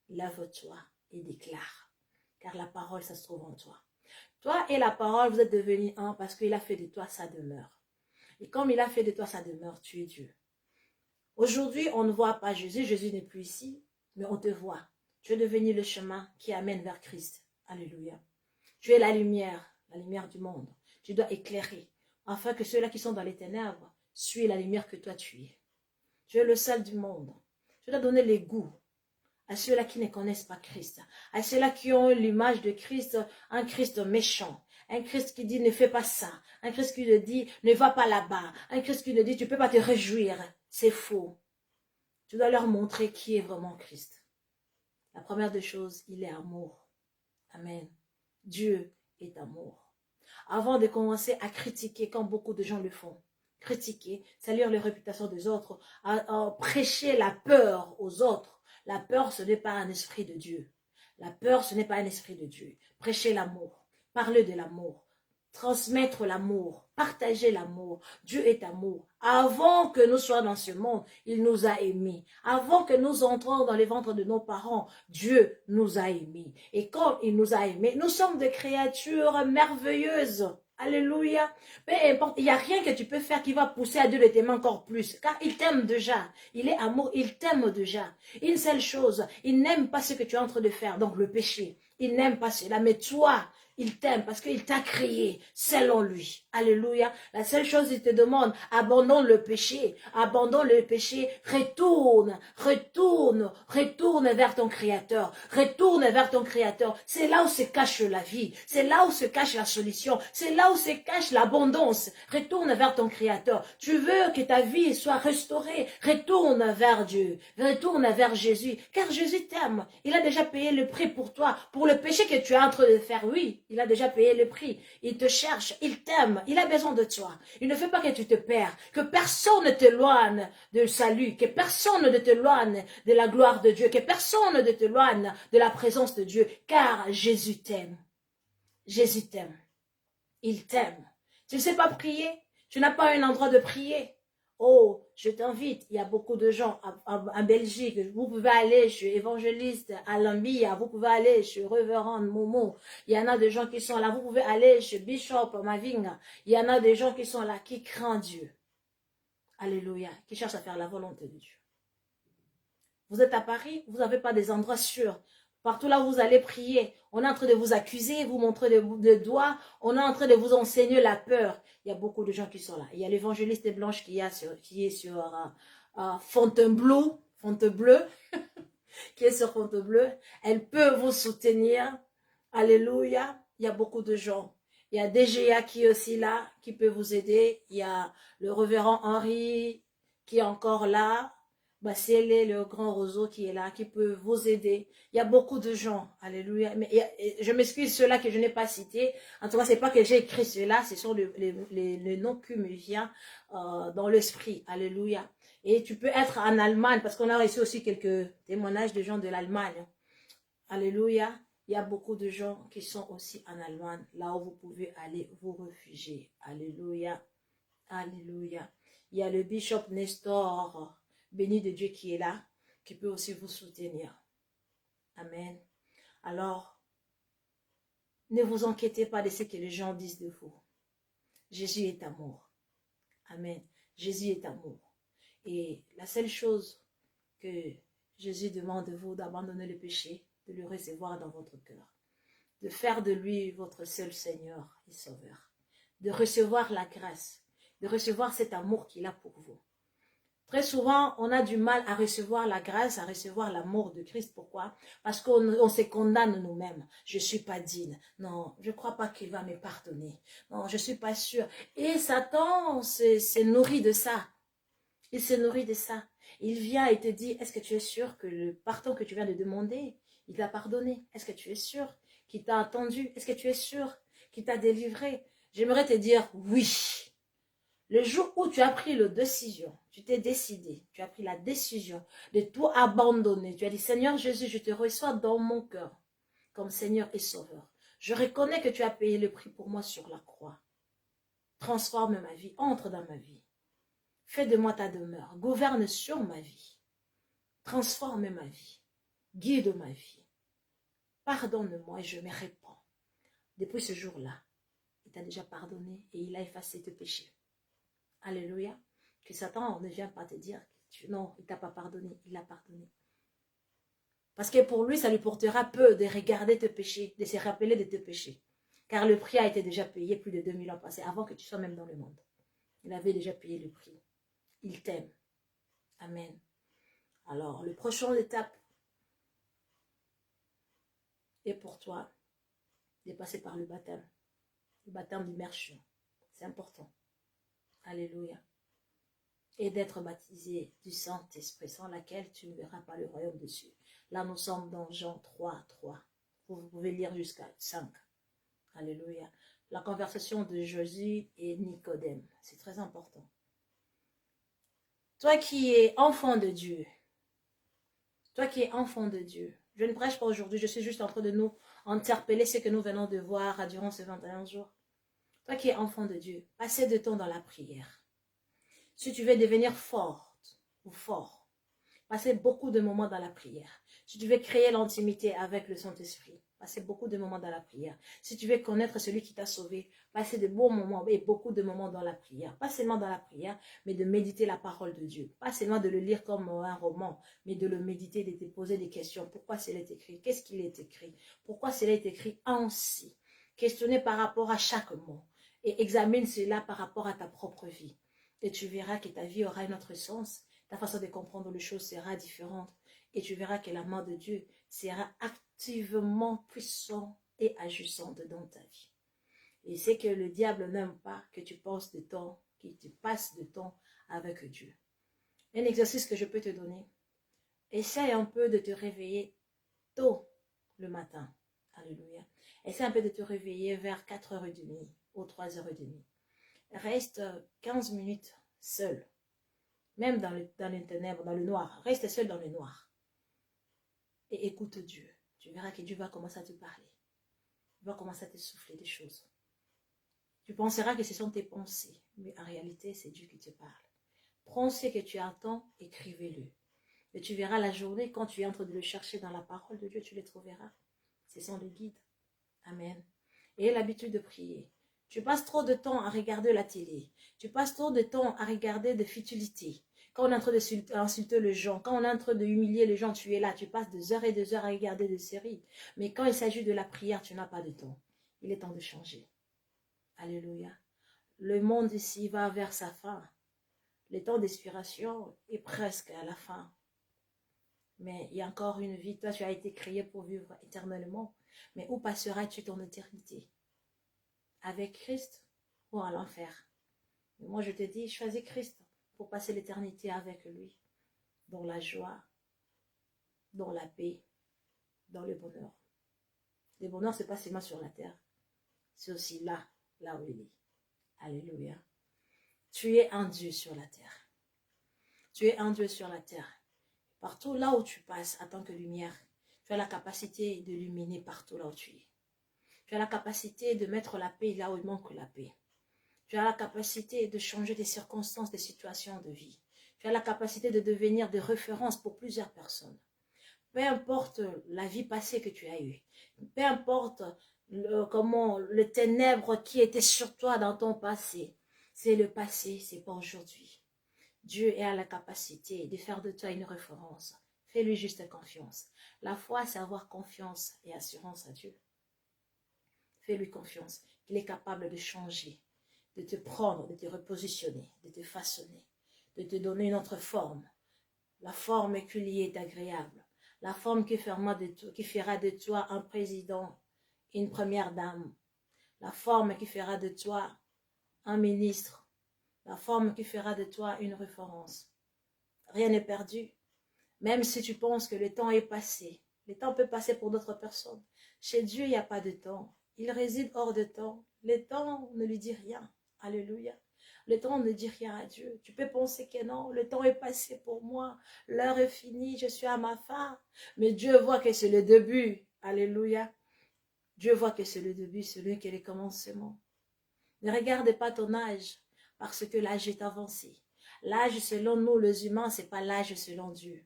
Lève-toi et déclare, car la parole, ça se trouve en toi. Toi et la parole, vous êtes devenus un parce qu'il a fait de toi sa demeure. Et comme il a fait de toi sa demeure, tu es Dieu. Aujourd'hui, on ne voit pas Jésus. Jésus n'est plus ici, mais on te voit. Tu es devenu le chemin qui amène vers Christ. Alléluia. Tu es la lumière du monde. Tu dois éclairer, afin que ceux-là qui sont dans les ténèbres suivent la lumière que toi tu es. Tu es le sel du monde. Tu dois donner les goûts à ceux-là qui ne connaissent pas Christ, à ceux-là qui ont l'image de Christ, un Christ méchant, un Christ qui dit ne fais pas ça, un Christ qui te dit ne va pas là-bas, un Christ qui te dit tu ne peux pas te réjouir. C'est faux. Tu dois leur montrer qui est vraiment Christ. La première des choses, il est amour. Amen. Dieu est amour. Avant de commencer à critiquer, comme beaucoup de gens le font, critiquer, salir les réputations des autres, à prêcher la peur aux autres. La peur, ce n'est pas un esprit de Dieu. La peur, ce n'est pas un esprit de Dieu. Prêcher l'amour, parler de l'amour, transmettre l'amour, partager l'amour. Dieu est amour. Avant que nous soyons dans ce monde, il nous a aimés. Avant que nous entrons dans les ventres de nos parents, Dieu nous a aimés. Et quand il nous a aimés, nous sommes des créatures merveilleuses. Alléluia. Peu importe, il n'y a rien que tu peux faire qui va pousser à Dieu de t'aimer encore plus. Car il t'aime déjà. Il est amour, il t'aime déjà. Une seule chose, il n'aime pas ce que tu es en train de faire, donc le péché. Il n'aime pas cela, mais toi, il t'aime parce qu'il t'a créé selon lui. Alléluia. La seule chose, il te demande, abandonne le péché, retourne, retourne vers ton Créateur, retourne vers ton Créateur. C'est là où se cache la vie, c'est là où se cache la solution, c'est là où se cache l'abondance. Retourne vers ton Créateur. Tu veux que ta vie soit restaurée, retourne vers Dieu, retourne vers Jésus, car Jésus t'aime. Il a déjà payé le prix pour toi, pour le péché que tu es en train de faire. Oui, il a déjà payé le prix. Il te cherche, il t'aime. Il a besoin de toi. Il ne veut pas que tu te perds, que personne ne t'éloigne du salut, que personne ne t'éloigne de la gloire de Dieu, que personne ne t'éloigne de la présence de Dieu, car Jésus t'aime. Jésus t'aime. Il t'aime. Tu ne sais pas prier? Tu n'as pas un endroit de prier? Oh, je t'invite, il y a beaucoup de gens en Belgique, vous pouvez aller chez Évangéliste Alambia, vous pouvez aller chez Révérend Momo, il y en a des gens qui sont là, vous pouvez aller chez Bishop Mavinga, il y en a des gens qui sont là, qui craignent Dieu. Alléluia, qui cherchent à faire la volonté de Dieu. Vous êtes à Paris, vous n'avez pas des endroits sûrs. Partout là où vous allez prier, on est en train de vous accuser, vous montrer des doigts, on est en train de vous enseigner la peur. Il y a beaucoup de gens qui sont là. Il y a l'évangéliste Blanche qui est sur Fontainebleau, qui est sur Fontainebleau. Elle peut vous soutenir. Alléluia. Il y a beaucoup de gens. Il y a DGA qui est aussi là, qui peut vous aider. Il y a le révérend Henri qui est encore là. Bassélé, le grand roseau qui est là, qui peut vous aider. Il y a beaucoup de gens, alléluia. Mais je m'excuse ceux-là que je n'ai pas cités. En tout cas, c'est pas que j'ai écrit ceux-là, ce sont les noms qui me viennent dans l'esprit, alléluia. Et tu peux être en Allemagne, parce qu'on a reçu aussi quelques témoignages de gens de l'Allemagne. Alléluia. Il y a beaucoup de gens qui sont aussi en Allemagne, là où vous pouvez aller vous réfugier. Alléluia. Alléluia. Il y a le bishop Nestor, béni de Dieu qui est là, qui peut aussi vous soutenir. Amen. Alors, ne vous inquiétez pas de ce que les gens disent de vous. Jésus est amour. Amen. Jésus est amour. Et la seule chose que Jésus demande de vous, d'abandonner le péché, de le recevoir dans votre cœur, de faire de lui votre seul Seigneur et Sauveur, de recevoir la grâce, de recevoir cet amour qu'il a pour vous. Très souvent, on a du mal à recevoir la grâce, à recevoir l'amour de Christ. Pourquoi? Parce qu'on se condamne nous-mêmes. Je ne suis pas digne. Non, je ne crois pas qu'il va me pardonner. Non, je ne suis pas sûre. Et Satan se nourrit de ça. Il se nourrit de ça. Il vient et te dit, est-ce que tu es sûr que le pardon que tu viens de demander, il t'a pardonné? Est-ce que tu es sûr qu'il t'a entendu? Est-ce que tu es sûr qu'il t'a délivré? J'aimerais te dire oui. Le jour où tu as pris la décision, tu t'es décidé, tu as pris la décision de tout abandonner. Tu as dit, Seigneur Jésus, je te reçois dans mon cœur comme Seigneur et Sauveur. Je reconnais que tu as payé le prix pour moi sur la croix. Transforme ma vie, entre dans ma vie. Fais de moi ta demeure, gouverne sur ma vie. Transforme ma vie, guide ma vie. Pardonne-moi et je me répands. Depuis ce jour-là, il t'a déjà pardonné et il a effacé tes péchés. Alléluia. Que Satan ne vient pas te dire, non, il ne t'a pas pardonné, il l'a pardonné. Parce que pour lui, ça lui portera peu de regarder tes péchés, de se rappeler de tes péchés. Car le prix a été déjà payé plus de 2000 ans passés, avant que tu sois même dans le monde. Il avait déjà payé le prix. Il t'aime. Amen. Alors, le prochain étape est pour toi de passer par le baptême d'immersion. C'est important. Alléluia. Et d'être baptisé du Saint-Esprit, sans laquelle tu ne verras pas le royaume de Dieu. Là, nous sommes dans Jean 3, 3. Vous pouvez lire jusqu'à 5. Alléluia. La conversation de Jésus et Nicodème. C'est très important. Toi qui es enfant de Dieu, je ne prêche pas aujourd'hui, je suis juste en train de nous interpeller ce que nous venons de voir durant ces 21 jours. Toi qui es enfant de Dieu, passez de temps dans la prière. Si tu veux devenir forte ou fort, passez beaucoup de moments dans la prière. Si tu veux créer l'intimité avec le Saint-Esprit, passez beaucoup de moments dans la prière. Si tu veux connaître celui qui t'a sauvé, passez de bons moments et beaucoup de moments dans la prière. Pas seulement dans la prière, mais de méditer la parole de Dieu. Pas seulement de le lire comme un roman, mais de le méditer, de te poser des questions. Pourquoi cela est écrit? Qu'est-ce qu'il est écrit? Pourquoi cela est écrit ainsi? Questionner par rapport à chaque mot. Et examine cela par rapport à ta propre vie. Et tu verras que ta vie aura un autre sens. Ta façon de comprendre les choses sera différente. Et tu verras que la main de Dieu sera activement puissante et agissante dans ta vie. Et c'est que le diable n'aime pas que tu passes de temps, avec Dieu. Un exercice que je peux te donner. Essaye un peu de te réveiller tôt le matin. Alléluia. Essaye un peu de te réveiller vers 4h30 ou 3h30. Reste 15 minutes seul. Même dans les ténèbres, dans le noir. Reste seul dans le noir. Et écoute Dieu. Tu verras que Dieu va commencer à te parler. Il va commencer à te souffler des choses. Tu penseras que ce sont tes pensées. Mais en réalité, c'est Dieu qui te parle. Prends ce que tu attends, écrivez-le. Et tu verras la journée, quand tu es en train de le chercher dans la parole de Dieu, tu les trouveras. Ce sont les guides. Amen. Et l'habitude de prier. Tu passes trop de temps à regarder la télé. Tu passes trop de temps à regarder des futilités. Quand on est en train d'insulter les gens, quand on est en train d'humilier les gens, tu es là. Tu passes des heures et des heures à regarder des séries. Mais quand il s'agit de la prière, tu n'as pas de temps. Il est temps de changer. Alléluia. Le monde ici va vers sa fin. Le temps d'inspiration est presque à la fin. Mais il y a encore une vie. Toi, tu as été créé pour vivre éternellement. Mais où passeras-tu ton éternité? Avec Christ ou à l'enfer? Moi, je te dis, choisis Christ pour passer l'éternité avec lui. Dans la joie, dans la paix, dans le bonheur. Le bonheur, ce n'est pas seulement sur la terre. C'est aussi là où il est. Alléluia. Tu es un Dieu sur la terre. Tu es un Dieu sur la terre. Partout là où tu passes en tant que lumière, tu as la capacité d'illuminer partout là où tu es. Tu as la capacité de mettre la paix là où il manque la paix. Tu as la capacité de changer des circonstances, des situations de vie. Tu as la capacité de devenir des références pour plusieurs personnes. Peu importe la vie passée que tu as eue, peu importe le ténèbre qui était sur toi dans ton passé, c'est le passé, c'est pas aujourd'hui. Dieu a la capacité de faire de toi une référence. Fais-lui juste confiance. La foi, c'est avoir confiance et assurance à Dieu. Fais-lui confiance. Il est capable de changer, de te prendre, de te repositionner, de te façonner, de te donner une autre forme. La forme qui lui est agréable. La forme qui fera de toi un président, une première dame. La forme qui fera de toi un ministre. La forme qui fera de toi une référence. Rien n'est perdu. Même si tu penses que le temps est passé. Le temps peut passer pour d'autres personnes. Chez Dieu, il n'y a pas de temps. Il réside hors de temps. Le temps ne lui dit rien. Alléluia. Le temps ne dit rien à Dieu. Tu peux penser que non, le temps est passé pour moi. L'heure est finie, je suis à ma fin. Mais Dieu voit que c'est le début. Alléluia. Dieu voit que c'est le début, c'est lui qui est le commencement. Ne regarde pas ton âge. Parce que l'âge est avancé. L'âge selon nous, les humains, ce n'est pas l'âge selon Dieu.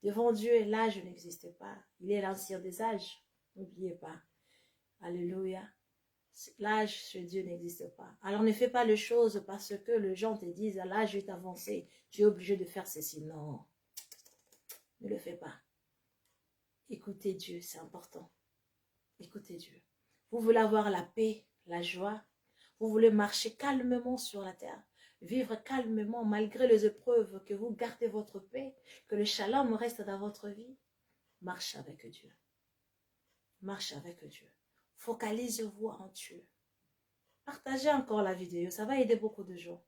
Devant Dieu, l'âge n'existe pas. Il est l'ancien des âges. N'oubliez pas. Alléluia. L'âge chez Dieu n'existe pas. Alors ne fais pas les choses parce que les gens te disent l'âge est avancé. Tu es obligé de faire ceci. Non. Ne le fais pas. Écoutez Dieu, c'est important. Écoutez Dieu. Vous voulez avoir la paix, la joie. Vous voulez marcher calmement sur la terre, vivre calmement malgré les épreuves, que vous gardez votre paix, que le shalom reste dans votre vie. Marche avec Dieu. Marche avec Dieu. Focalisez-vous en Dieu. Partagez encore la vidéo, ça va aider beaucoup de gens.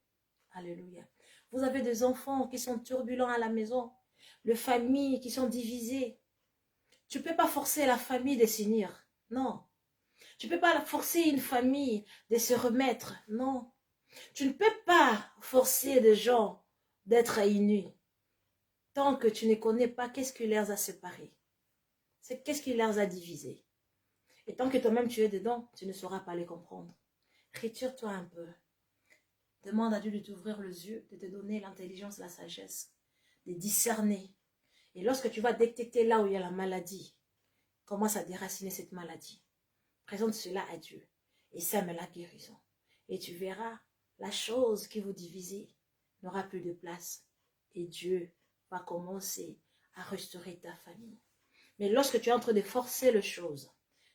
Alléluia. Vous avez des enfants qui sont turbulents à la maison, les familles qui sont divisées. Tu ne peux pas forcer la famille de s'unir. Non. Tu ne peux pas forcer une famille de se remettre. Non. Tu ne peux pas forcer des gens d'être unis. Tant que tu ne connais pas qu'est-ce qui les a séparés. C'est qu'est-ce qui les a divisés. Et tant que toi-même tu es dedans, tu ne sauras pas les comprendre. Retire-toi un peu. Demande à Dieu de t'ouvrir les yeux, de te donner l'intelligence, la sagesse, de discerner. Et lorsque tu vas détecter là où il y a la maladie, commence à déraciner cette maladie. Présente cela à Dieu et sème la guérison. Et tu verras, la chose qui vous divise n'aura plus de place. Et Dieu va commencer à restaurer ta famille. Mais lorsque tu es en train de forcer les choses,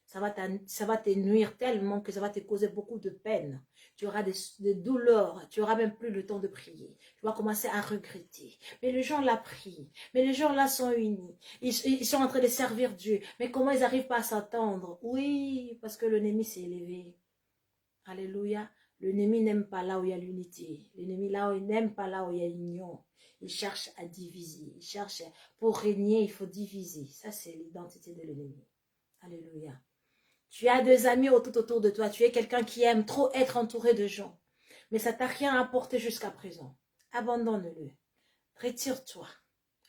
ça va te nuire tellement que ça va te causer beaucoup de peine. Tu auras des douleurs, tu auras même plus le temps de prier. Tu vas commencer à regretter. Mais les gens là prient, mais les gens là sont unis. Ils sont en train de servir Dieu. Mais comment ils n'arrivent pas à s'attendre? Oui, parce que l'ennemi s'est élevé. Alléluia. L'ennemi n'aime pas là où il y a l'unité. L'ennemi là où il n'aime pas là où il y a l'union. Il cherche à diviser. Il cherche, pour régner, il faut diviser. Ça, c'est l'identité de l'ennemi. Alléluia. Tu as des amis tout autour de toi. Tu es quelqu'un qui aime trop être entouré de gens. Mais ça t'a rien apporté jusqu'à présent. Abandonne-le. Retire-toi.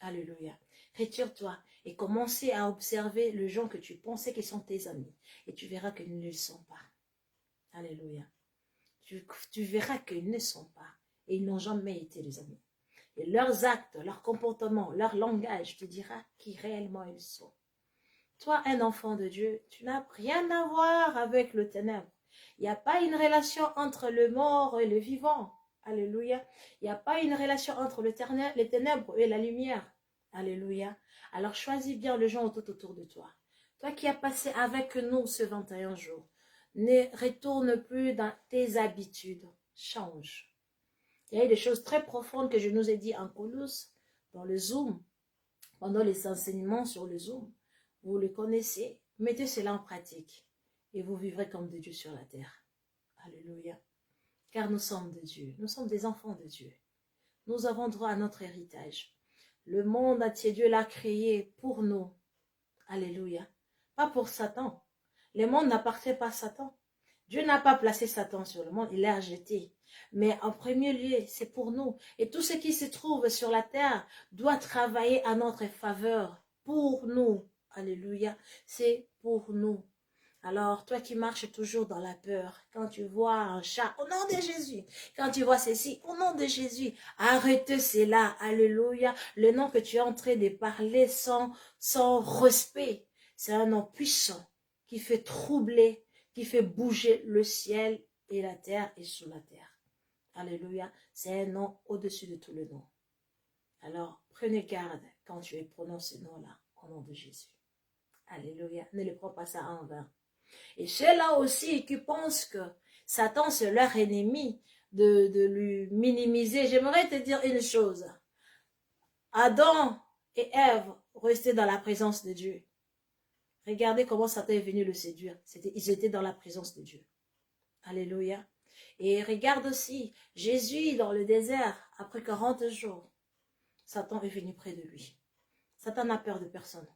Alléluia. Retire-toi et commencez à observer les gens que tu pensais qu'ils sont tes amis. Et tu verras qu'ils ne le sont pas. Alléluia. Tu verras qu'ils ne sont pas. Et ils n'ont jamais été les amis. Et leurs actes, leur comportement, leur langage te dira qui réellement ils sont. Toi, un enfant de Dieu, tu n'as rien à voir avec le ténèbre. Il n'y a pas une relation entre le mort et le vivant. Alléluia. Il n'y a pas une relation entre les ténèbres et la lumière. Alléluia. Alors choisis bien les gens tout autour de toi. Toi qui as passé avec nous ce 21 jours, ne retourne plus dans tes habitudes. Change. Il y a eu des choses très profondes que je nous ai dit en Colosse, dans le Zoom, pendant les enseignements sur le Zoom. Vous le connaissez, mettez cela en pratique et vous vivrez comme de Dieu sur la terre. Alléluia. Car nous sommes de Dieu, nous sommes des enfants de Dieu. Nous avons droit à notre héritage. Le monde entier, Dieu l'a créé pour nous. Alléluia. Pas pour Satan. Le monde n'appartient pas à Satan. Dieu n'a pas placé Satan sur le monde, il l'a jeté. Mais en premier lieu, c'est pour nous. Et tout ce qui se trouve sur la terre doit travailler à notre faveur, pour nous. Alléluia, c'est pour nous. Alors, toi qui marches toujours dans la peur, quand tu vois un chat, au nom de Jésus, quand tu vois ceci, au nom de Jésus, arrête cela, alléluia. Le nom que tu es en train de parler sans respect, c'est un nom puissant qui fait troubler, qui fait bouger le ciel et la terre et sous la terre. Alléluia, c'est un nom au-dessus de tout le nom. Alors, prenez garde quand tu prononces ce nom-là, au nom de Jésus. Alléluia, ne le prends pas ça en vain. Et ceux-là aussi qui pensent que Satan c'est leur ennemi, de lui minimiser, j'aimerais te dire une chose. Adam et Ève restaient dans la présence de Dieu. Regardez comment Satan est venu le séduire. Ils étaient dans la présence de Dieu. Alléluia. Et regarde aussi, Jésus dans le désert, après 40 jours, Satan est venu près de lui. Satan n'a peur de personne.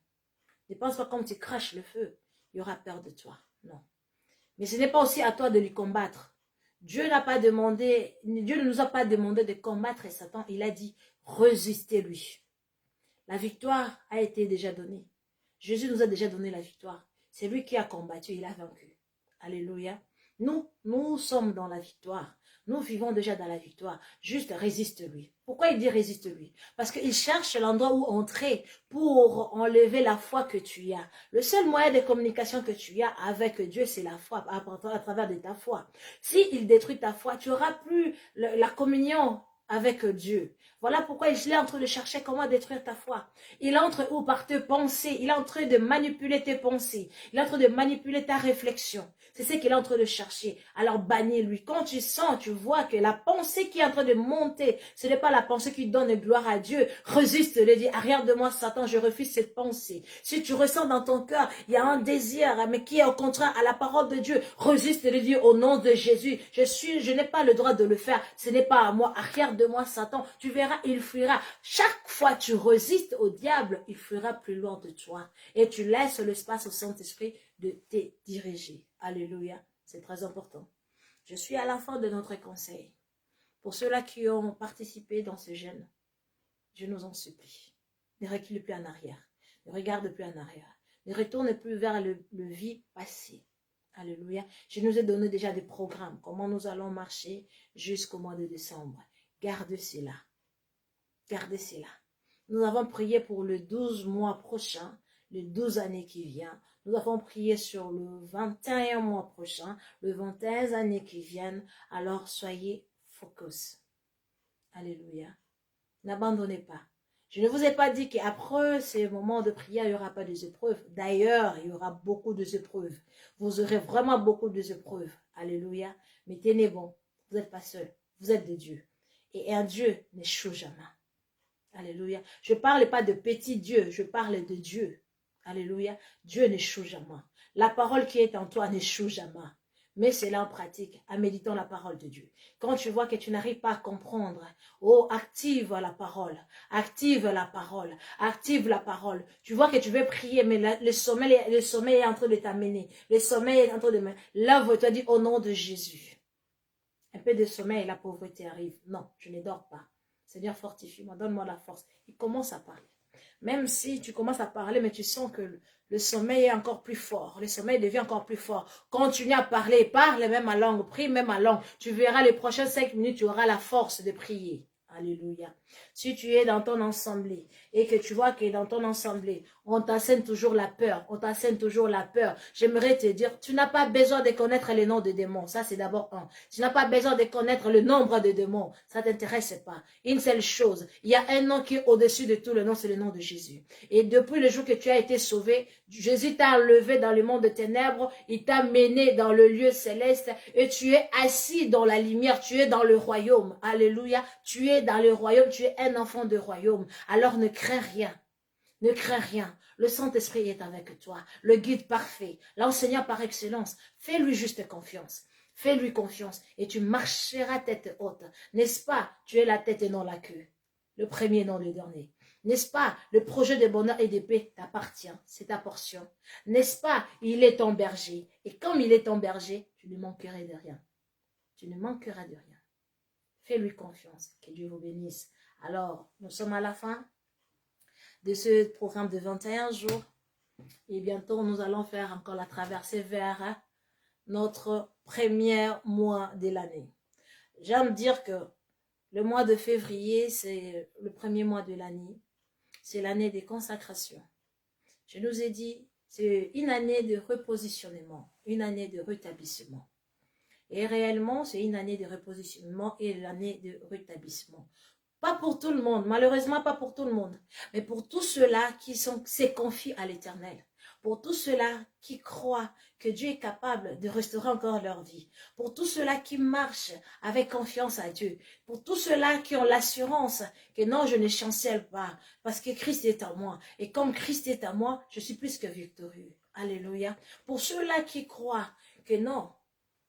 Ne pense pas comme tu craches le feu, il y aura peur de toi. Non. Mais ce n'est pas aussi à toi de lui combattre. Dieu ne nous a pas demandé de combattre Satan. Il a dit, résistez-lui. La victoire a été déjà donnée. Jésus nous a déjà donné la victoire. C'est lui qui a combattu, il a vaincu. Alléluia. Nous sommes dans la victoire. Nous vivons déjà dans la victoire. Juste résiste-lui. Pourquoi il dit résiste-lui? Parce qu'il cherche l'endroit où entrer pour enlever la foi que tu as. Le seul moyen de communication que tu as avec Dieu, c'est la foi, à travers de ta foi. S'il détruit ta foi, tu n'auras plus la communion avec Dieu. Voilà pourquoi il est en train de chercher comment détruire ta foi. Il entre où? Par tes pensées. Il est en train de manipuler tes pensées. Il est en train de manipuler ta réflexion. C'est ce qu'il est en train de chercher. Alors bannis-lui. Quand tu sens, tu vois que la pensée qui est en train de monter, ce n'est pas la pensée qui donne gloire à Dieu. Résiste-le, dis, arrière de moi Satan, je refuse cette pensée. Si tu ressens dans ton cœur, il y a un désir, mais qui est au contraire à la parole de Dieu, résiste-le, dis, au nom de Jésus. Je n'ai pas le droit de le faire. Ce n'est pas à moi. Arrière de moi Satan, tu verras, il fuira. Chaque fois que tu résistes au diable, il fuira plus loin de toi. Et tu laisses l'espace au Saint-Esprit de te diriger. Alléluia, c'est très important. Je suis à la fin de notre conseil. Pour ceux-là qui ont participé dans ce jeûne, je nous en supplie. Ne recule plus en arrière. Ne regarde plus en arrière. Ne retourne plus vers le vie passé. Alléluia. Je nous ai donné déjà des programmes. Comment nous allons marcher jusqu'au mois de décembre. Garde cela. Gardez cela. Nous avons prié pour le 12 mois prochain, les 12 années qui viennent. Nous avons prié sur le 21 mois prochain, le 21 années qui viennent. Alors soyez focus. Alléluia. N'abandonnez pas. Je ne vous ai pas dit qu'après ces moments de prière, il n'y aura pas des épreuves. D'ailleurs, il y aura beaucoup d'épreuves. Vous aurez vraiment beaucoup d'épreuves. Alléluia. Mais tenez bon, vous n'êtes pas seul. Vous êtes de Dieu. Et un Dieu n'échoue jamais. Alléluia. Je ne parle pas de petit Dieu, je parle de Dieu. Alléluia. Dieu n'échoue jamais. La parole qui est en toi n'échoue jamais. Mais c'est là en pratique, en méditant la parole de Dieu. Quand tu vois que tu n'arrives pas à comprendre, oh, active la parole, active la parole, active la parole. Tu vois que tu veux prier, mais le sommeil est en train de t'amener. Le sommeil est en train de m'amener. Lève-toi, dis au nom de Jésus. Un peu de sommeil et la pauvreté arrive. Non, je ne dors pas. Seigneur, fortifie-moi, donne-moi la force. Il commence à parler. Même si tu commences à parler, mais tu sens que le sommeil est encore plus fort. Le sommeil devient encore plus fort. Continue à parler. Parle même à langue. Prie même à langue. Tu verras les prochaines 5 minutes, tu auras la force de prier. Alléluia. Si tu es dans ton assemblée et que tu vois que dans ton assemblée, on t'enseigne toujours la peur, on t'enseigne toujours la peur, j'aimerais te dire, tu n'as pas besoin de connaître les noms des démons, ça c'est d'abord un. Tu n'as pas besoin de connaître le nombre de démons, ça ne t'intéresse pas. Une seule chose, il y a un nom qui est au-dessus de tout le nom, c'est le nom de Jésus. Et depuis le jour que tu as été sauvé, Jésus t'a enlevé dans le monde de ténèbres, il t'a mené dans le lieu céleste et tu es assis dans la lumière, tu es dans le royaume. Alléluia, tu es dans le royaume, tu es un enfant de royaume. Alors ne crains rien. Ne crains rien. Le Saint-Esprit est avec toi. Le guide parfait. L'enseignant par excellence. Fais-lui juste confiance. Fais-lui confiance et tu marcheras tête haute. N'est-ce pas? Tu es la tête et non la queue. Le premier, non le dernier. N'est-ce pas? Le projet de bonheur et de paix t'appartient. C'est ta portion. N'est-ce pas? Il est ton berger. Et comme il est ton berger, tu ne manqueras de rien. Tu ne manqueras de rien. Fais-lui confiance. Que Dieu vous bénisse. Alors, nous sommes à la fin de ce programme de 21 jours. Et bientôt, nous allons faire encore la traversée vers notre premier mois de l'année. J'aime dire que le mois de février, c'est le premier mois de l'année. C'est l'année des consagrations. Je nous ai dit, c'est une année de repositionnement, une année de rétablissement. Et réellement, c'est une année de repositionnement et l'année de rétablissement. Pas pour tout le monde, malheureusement pas pour tout le monde, mais pour tous ceux-là qui se confient à l'Éternel. Pour tous ceux-là qui croient que Dieu est capable de restaurer encore leur vie. Pour tous ceux-là qui marchent avec confiance à Dieu. Pour tous ceux-là qui ont l'assurance que non, je ne chancelle pas parce que Christ est en moi. Et comme Christ est en moi, je suis plus que victorieux. Alléluia. Pour ceux-là qui croient que non,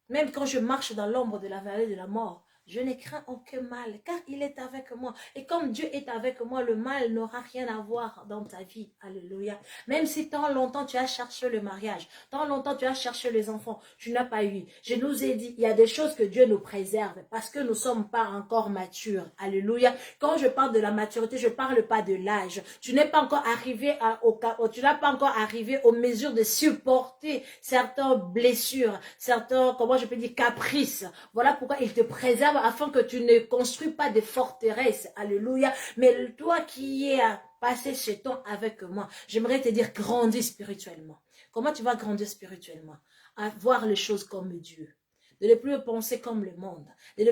même quand je marche dans l'ombre de la vallée de la mort, je ne crains aucun mal, car il est avec moi. Et comme Dieu est avec moi, le mal n'aura rien à voir dans ta vie. Alléluia. Même si tant longtemps tu as cherché le mariage, tant longtemps tu as cherché les enfants, tu n'as pas eu. Je nous ai dit, il y a des choses que Dieu nous préserve, parce que nous ne sommes pas encore matures. Alléluia. Quand je parle de la maturité, je ne parle pas de l'âge. Tu n'es pas encore arrivé tu n'as pas encore arrivé aux mesures de supporter certaines blessures, certains, comment je peux dire, caprices. Voilà pourquoi il te préserve afin que tu ne construis pas de forteresses. Alléluia. Mais toi qui es passé ce temps avec moi, j'aimerais te dire, grandis spirituellement. Comment tu vas grandir spirituellement? À voir les choses comme Dieu. De ne plus penser comme le monde. De ne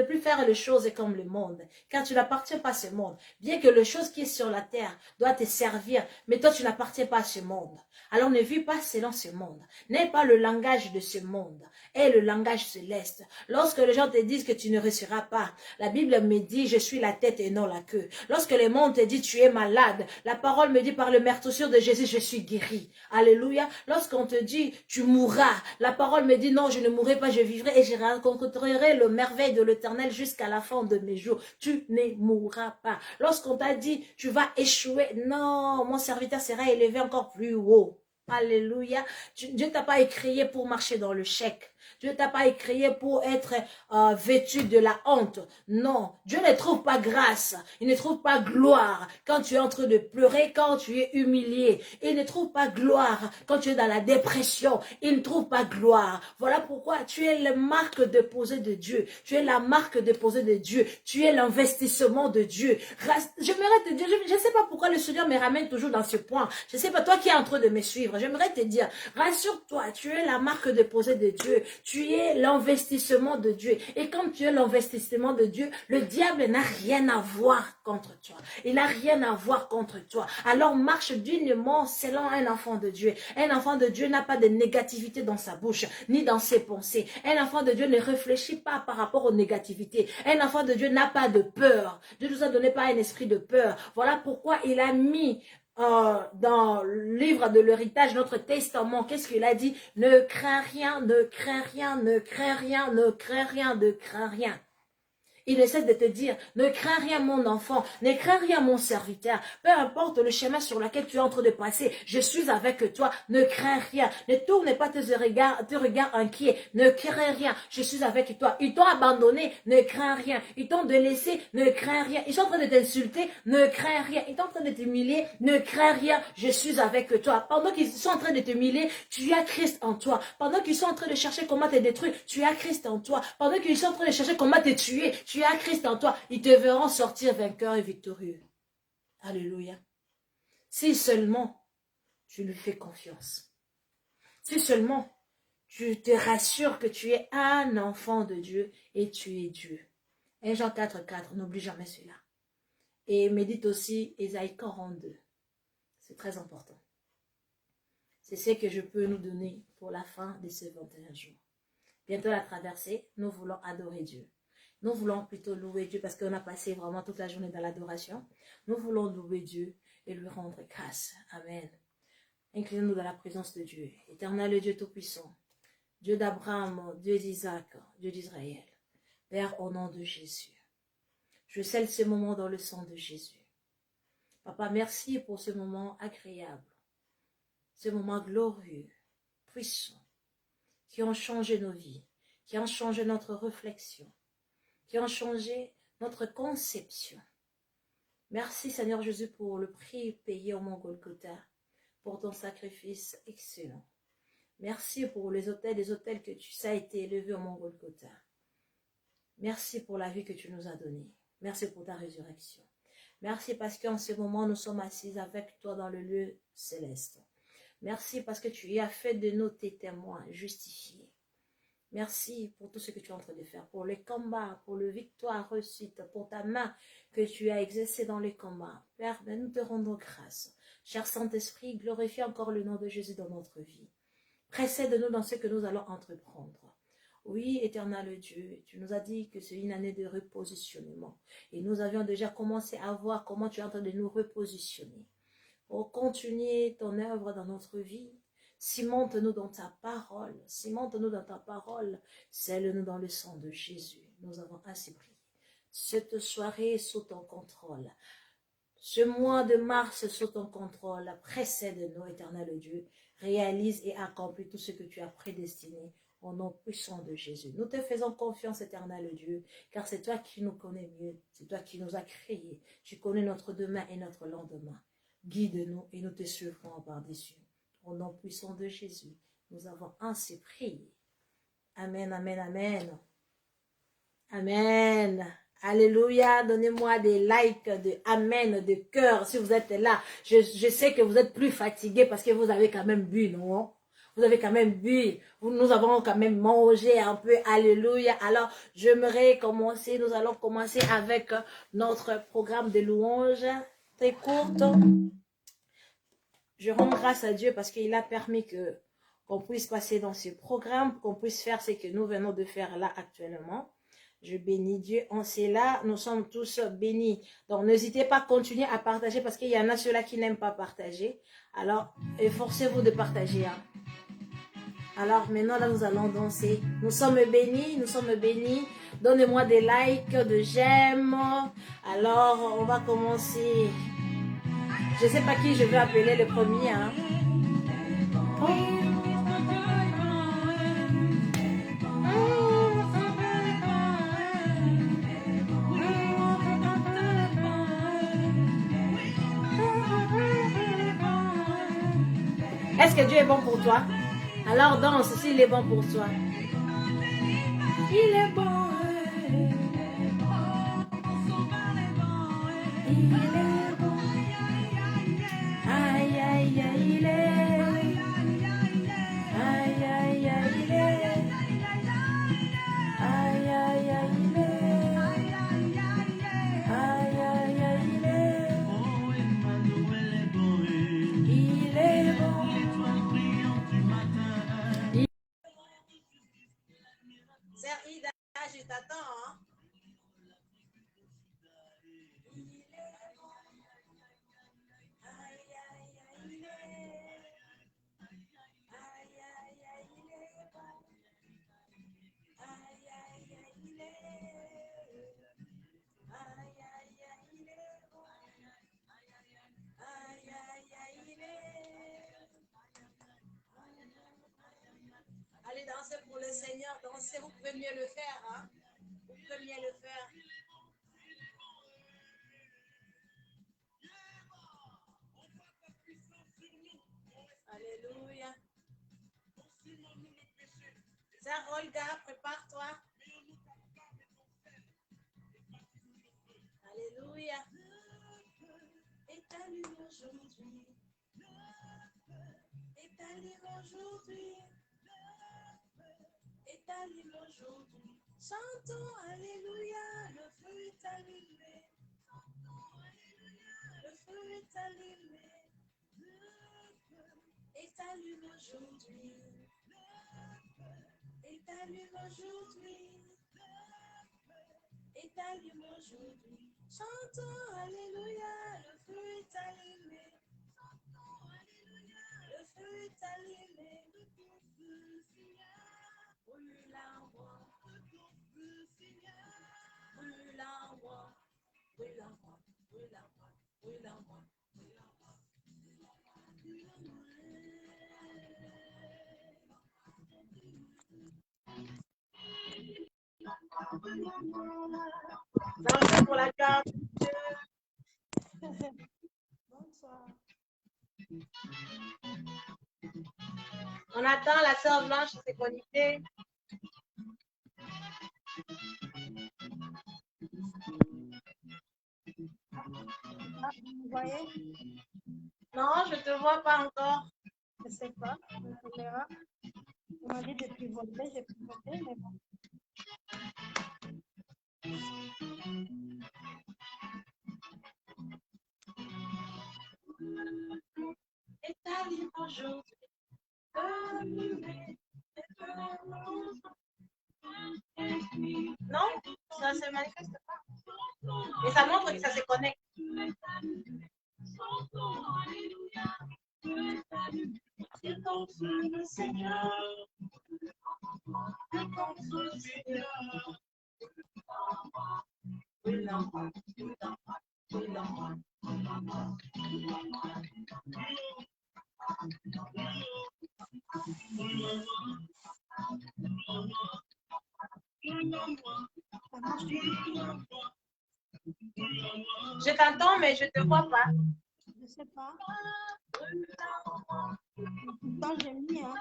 plus faire les choses comme le monde. Car tu n'appartiens pas à ce monde. Bien que les choses qui sont sur la terre doivent te servir, mais toi tu n'appartiens pas à ce monde. Alors ne vis pas selon ce monde. N'aie pas le langage de ce monde. Aie le langage céleste. Lorsque les gens te disent que tu ne réussiras pas, la Bible me dit je suis la tête et non la queue. Lorsque le monde te dit tu es malade, la parole me dit par le meurtrissure de Jésus je suis guéri. Alléluia. Lorsqu'on te dit tu mourras, la parole me dit non je ne mourrai pas, je vivrai et je rencontrerai le merveille de l'Éternel jusqu'à la fin de mes jours. Tu ne mourras pas. Lorsqu'on t'a dit tu vas échouer, non, mon serviteur sera élevé encore plus haut. Alléluia. Dieu t'a pas écrié pour marcher dans le chèque. Dieu t'a pas écrié pour être vêtu de la honte. Non, Dieu ne trouve pas grâce. Il ne trouve pas gloire quand tu es en train de pleurer, quand tu es humilié. Il ne trouve pas gloire quand tu es dans la dépression. Il ne trouve pas gloire. Voilà pourquoi tu es la marque déposée de Dieu. Tu es la marque déposée de Dieu. Tu es l'investissement de Dieu. J'aimerais te dire, je ne sais pas pourquoi le Seigneur me ramène toujours dans ce point. Je ne sais pas, toi qui es en train de me suivre, j'aimerais te dire, rassure-toi, tu es la marque déposée de Dieu. Tu es l'investissement de Dieu. Et comme tu es l'investissement de Dieu, le diable n'a rien à voir contre toi. Il n'a rien à voir contre toi. Alors marche dignement selon un enfant de Dieu. Un enfant de Dieu n'a pas de négativité dans sa bouche, ni dans ses pensées. Un enfant de Dieu ne réfléchit pas par rapport aux négativités. Un enfant de Dieu n'a pas de peur. Dieu ne nous a donné pas un esprit de peur. Voilà pourquoi il a mis dans le livre de l'héritage, notre testament, qu'est-ce qu'il a dit? Ne crains rien, ne crains rien, ne crains rien, ne crains rien, ne crains rien. Il ne cesse de te dire, ne crains rien mon enfant, ne crains rien mon serviteur, peu importe le chemin sur lequel tu es en train de passer, je suis avec toi, ne crains rien, ne tourne pas tes regards inquiets, ne crains rien, je suis avec toi. Ils t'ont abandonné, ne crains rien, ils t'ont délaissé, ne crains rien, ils sont en train de t'insulter, ne crains rien, ils sont en train de t'humilier, ne crains rien, je suis avec toi. Pendant qu'ils sont en train de t'humilier, tu as Christ en toi. Pendant qu'ils sont en train de chercher comment te détruire, tu as Christ en toi. Pendant qu'ils sont en train de chercher comment te tuer, tu as Christ en toi, ils te verront sortir vainqueur et victorieux. Alléluia. Si seulement tu lui fais confiance. Si seulement tu te rassures que tu es un enfant de Dieu et tu es Dieu. 1 Jean 4,4, n'oublie jamais cela. Et médite aussi Ésaïe 42. C'est très important. C'est ce que je peux nous donner pour la fin de ces 21 jours. Bientôt la traversée, nous voulons adorer Dieu. Nous voulons plutôt louer Dieu parce qu'on a passé vraiment toute la journée dans l'adoration. Nous voulons louer Dieu et lui rendre grâce. Amen. Inclinons-nous dans la présence de Dieu. Éternel Dieu Tout-Puissant, Dieu d'Abraham, Dieu d'Isaac, Dieu d'Israël. Père, au nom de Jésus, je scelle ce moment dans le sang de Jésus. Papa, merci pour ce moment agréable, ce moment glorieux, puissant, qui ont changé nos vies, qui ont changé notre réflexion, qui ont changé notre conception. Merci Seigneur Jésus pour le prix payé au mont Golgotha, pour ton sacrifice excellent. Merci pour les autels que ça a été élevé au mont Golgotha. Merci pour la vie que tu nous as donnée. Merci pour ta résurrection. Merci parce qu'en ce moment nous sommes assis avec toi dans le lieu céleste. Merci parce que tu as fait de nous tes témoins justifiés. Merci pour tout ce que tu es en train de faire, pour les combats, pour le victoire réussite, pour ta main que tu as exercée dans les combats. Père, nous te rendons grâce. Cher Saint-Esprit, glorifie encore le nom de Jésus dans notre vie. Précède-nous dans ce que nous allons entreprendre. Oui, éternel Dieu, tu nous as dit que c'est une année de repositionnement. Et nous avions déjà commencé à voir comment tu es en train de nous repositionner. Pour continuer ton œuvre dans notre vie, cimente-nous dans ta parole, cimente-nous dans ta parole, scelle-nous dans le sang de Jésus. Nous avons ainsi prié. Cette soirée sous ton contrôle, ce mois de mars sous ton contrôle, précède-nous, éternel Dieu, réalise et accomplis tout ce que tu as prédestiné au nom puissant de Jésus. Nous te faisons confiance, éternel Dieu, car c'est toi qui nous connais mieux, c'est toi qui nous as créés, tu connais notre demain et notre lendemain. Guide-nous et nous te suivrons par-dessus. Au nom puissant de Jésus, nous avons ainsi prié. Amen, amen, amen. Amen. Alléluia. Donnez-moi des likes, de amen, de cœur si vous êtes là. Je sais que vous êtes plus fatigués parce que vous avez quand même bu, non? Vous avez quand même bu. Nous avons quand même mangé un peu. Alléluia. Alors, j'aimerais commencer. Nous allons commencer avec notre programme de louanges très courte. Je rends grâce à Dieu parce qu'il a permis qu'on puisse passer dans ce programme, qu'on puisse faire ce que nous venons de faire là actuellement. Je bénis Dieu en cela. Nous sommes tous bénis. Donc, n'hésitez pas à continuer à partager parce qu'il y en a ceux-là qui n'aiment pas partager. Alors, efforcez-vous de partager. Hein. Alors, maintenant, là, nous allons danser. Nous sommes bénis, nous sommes bénis. Donnez-moi des likes, de j'aime. Alors, on va commencer. Je ne sais pas qui je vais appeler le premier. Hein. Est-ce que Dieu est bon pour toi? Alors danse s'il est bon pour toi. Il est bon. Il est bon. Aïe, aïe, aïe, il est. Aïe, aïe, aïe, il est. danser pour le Seigneur, dansez, vous pouvez mieux le faire. Hein? Vous pouvez mieux le faire. Alléluia. Sœur Olga, prépare-toi. Alléluia. Est allumé aujourd'hui. Est allumé aujourd'hui. Est allumé aujourd'hui. Chantons, alléluia, le feu est allumé. Le feu est allumé. Est allumé aujourd'hui. Est allumé aujourd'hui. Est allumé aujourd'hui. Chantons, alléluia, le feu est allumé. Le feu est allumé. Brûle en moi. Brûle en moi. Brûle en moi. Brûle en moi. Brûle en moi. Dansez pour la gloire de Dieu. Bonsoir. On attend la sœur Blanche qui s'est connectée. Vous voyez? Non, je ne te vois pas encore. Je ne sais pas. On verra. On m'a dit de pivoter, j'ai pivoté, mais bon. Et allumé aujourd'hui. Non, ça se manifeste pas. Mais ça montre que ça se connecte. Que ton feu, Seigneur. Que ton feu, Seigneur. Brûle en moi, brûle en moi, brûle en moi. Je t'entends, mais je ne te vois pas. Je ne sais pas. Pourtant, j'ai mis. Hein.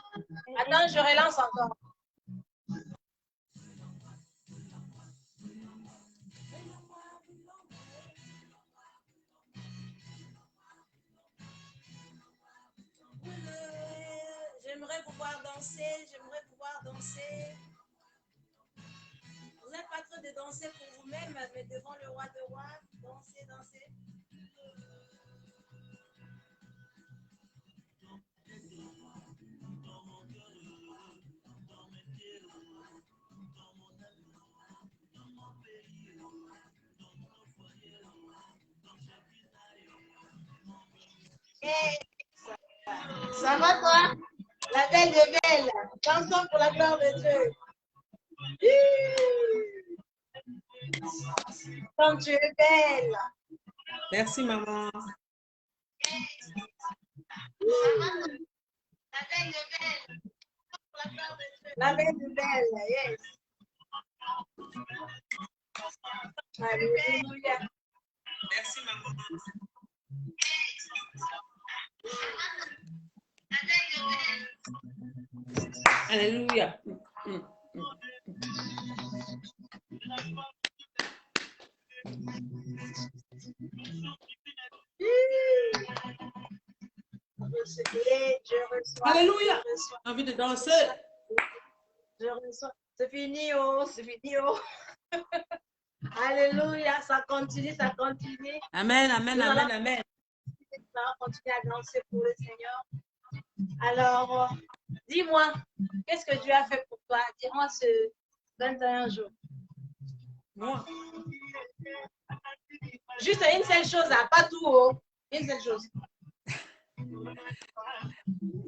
Attends, je relance encore. J'aimerais pouvoir danser, j'aimerais pouvoir danser. Vous n'êtes pas en train de danser pour vous-même, mais devant le roi de rois, dansez, dansez. Hey, ça va toi? La belle de belle. Dansons pour la gloire de Dieu. Comme tu es belle. Merci, maman. La belle de belle. La belle de belle, yes. Alléluia. Merci, maman. Alléluia. Je reçois. Alléluia. Envie de danser. Je reçois. C'est fini, oh, c'est fini, oh. Alléluia, ça continue, ça continue. Amen, amen, amen, amen. On va continuer à danser pour le Seigneur. Alors, dis-moi, qu'est-ce que Dieu a fait pour toi? Dis-moi ce 21 jours. Moi. Juste une seule chose, hein, pas tout, oh. Une seule chose.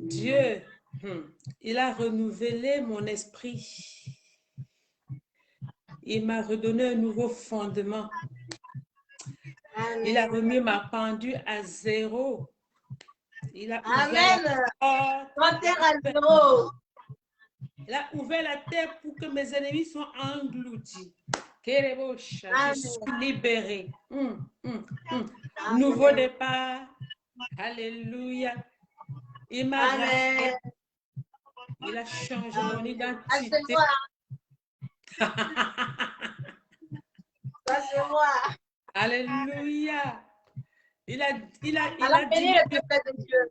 Dieu, il a renouvelé mon esprit. Il m'a redonné un nouveau fondement. Amen. Il a remis ma pendule à zéro. Il a Amen. ouvert la porte. Compteur à zéro. Il a ouvert la terre pour que mes ennemis soient engloutis. Kerebosha, je Amen. suis libérée. Amen. Nouveau départ. Alléluia. Il m'a racheté. Amen. Il a changé mon À se identité. voir. Ça se voit. Alléluia. Il a Alors, dit. bénis le peuple de Dieu.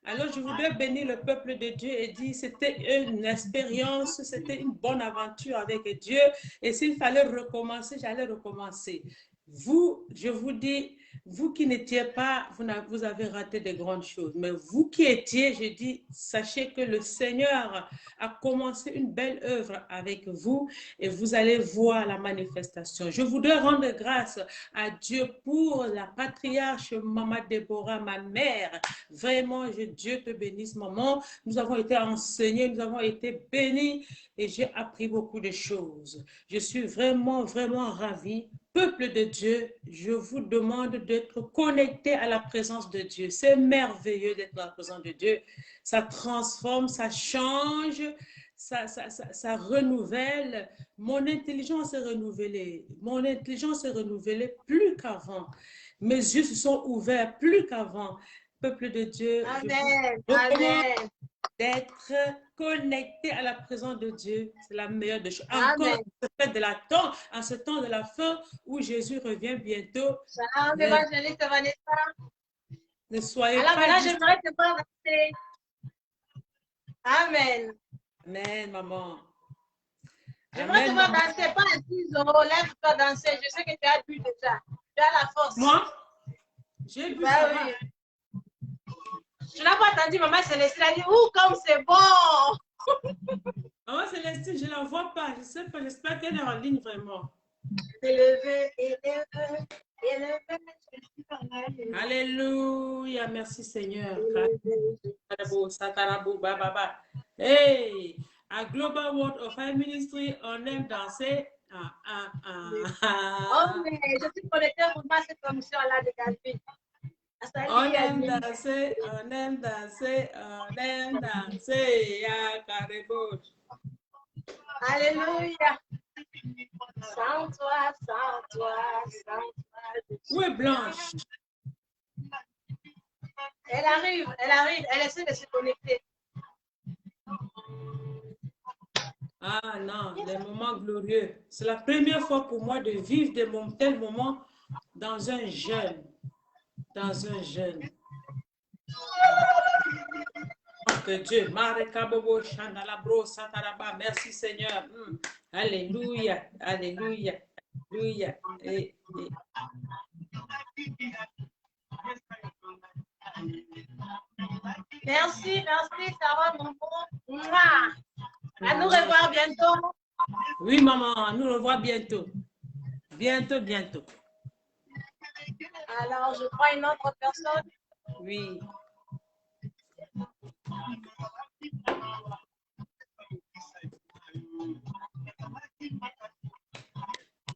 Alors, je voudrais bénir le peuple de Dieu et dire c'était une expérience, c'était une bonne aventure avec Dieu. Et s'il fallait recommencer, j'allais recommencer. Vous, je vous dis, vous qui n'étiez pas, vous avez raté de grandes choses. Mais vous qui étiez, je dis, sachez que le Seigneur a commencé une belle œuvre avec vous et vous allez voir la manifestation. Je voudrais rendre grâce à Dieu pour la patriarche Maman Déborah, ma mère. Vraiment, Dieu te bénisse, maman. Nous avons été enseignés, nous avons été bénis et j'ai appris beaucoup de choses. Je suis vraiment, vraiment ravie. Peuple de Dieu, je vous demande d'être connecté à la présence de Dieu. C'est merveilleux d'être dans la présence de Dieu. Ça transforme, ça change, ça renouvelle. Mon intelligence est renouvelée. Mon intelligence est renouvelée plus qu'avant. Mes yeux se sont ouverts plus qu'avant. Peuple de Dieu, Amen. je vous recommande Amen. d'être connecté à la présence de Dieu. C'est la meilleure des choses. Encore Amen. en ce temps de la fin où Jésus revient bientôt. Shalom, évangéliste Vanessa. Ne soyez Alors pas maintenant, distraits. j'aimerais te voir danser. Amen. Amen, maman. J'aimerais te Amen, voir maman. danser, pas assise. Oh, lève-toi danser. Je sais que tu as bu déjà. Tu as la force. Moi, j'ai bu Bah ça. oui. Je n'ai pas entendu maman Célestine. Elle dit, ouh, comme c'est bon. Maman Célestine, je ne la vois pas. Je ne sais pas. J'espère qu'elle est en ligne vraiment. Élevé, élevé, élevé. Alléluia. Merci Seigneur. Élevé. Hey, à Global World of High Ministry, on aime danser. Oh, mais je suis connectée pour moi cette commission-là de David. On aime danser, on aime danser, on aime danser. Alléluia. Sans toi, sans toi, sans toi. Où est Blanche? Elle arrive, elle essaie de se connecter. Ah non, les moments glorieux. C'est la première fois pour moi de vivre de tels moments dans un jeûne. Dans un jeûne. Que Dieu, merci Seigneur. Alléluia, alléluia, alléluia. Merci, Sarah, mon bon. À nous revoir bientôt. Oui, maman, à nous revoir bientôt. Bientôt. Alors, je crois une autre personne. Oui.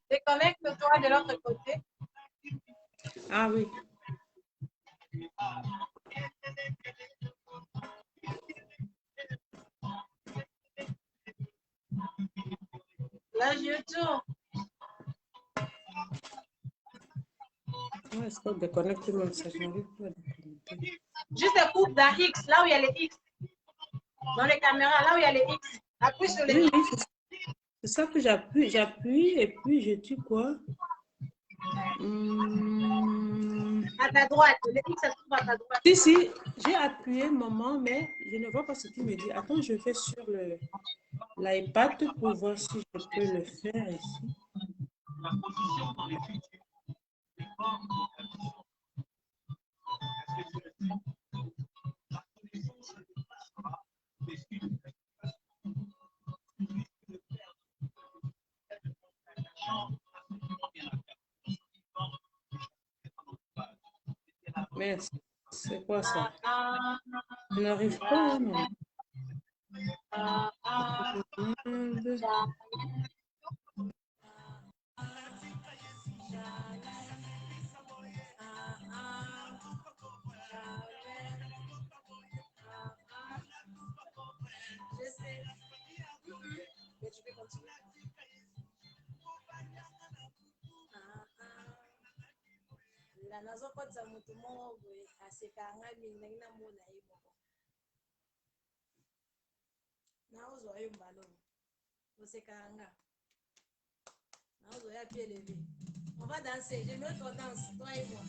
Déconnecte-toi de l'autre côté. Ah oui. Là, je tourne. Est-ce qu'on déconnecte le message? Juste coupe dans X, là où il y a les X. Dans les caméras, là où il y a les X. Appuie sur les Oui, X. c'est ça que j'appuie et puis je tue quoi? À ta droite. Les X, ça se trouve à ta droite. Si, j'ai appuyé maman, mais je ne vois pas ce qu'il me dit. Attends, je vais sur l'iPad pour voir si je peux le faire ici. Mais c'est quoi ça? Je n'arrive pas, non. voilà nazokotisa motu moko boye asekanga mingi ndenge namona ye moko naozwa yo mbala osekanga naozwa ya pied levé on va danser je veux qu'on danse toi et moi.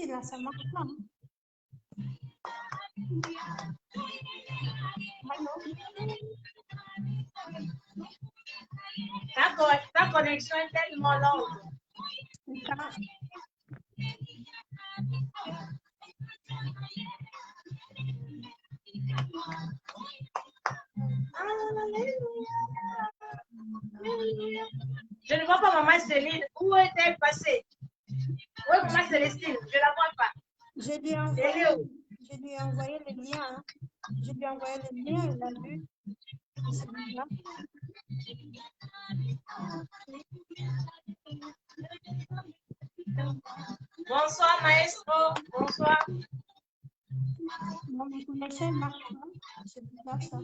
Là, ça marche pas. Ta connexion est tellement lente. Je ne vois pas maman Céline. Où est-elle passée? Où est maman Célestine? Je ne la vois pas. Je lui ai envoyé le lien. Hein. Je lui ai envoyé le lien, il l'a vu. Bonsoir maestro. Bonsoir. Mon connexion ne marche pas. C'est bizarre ça.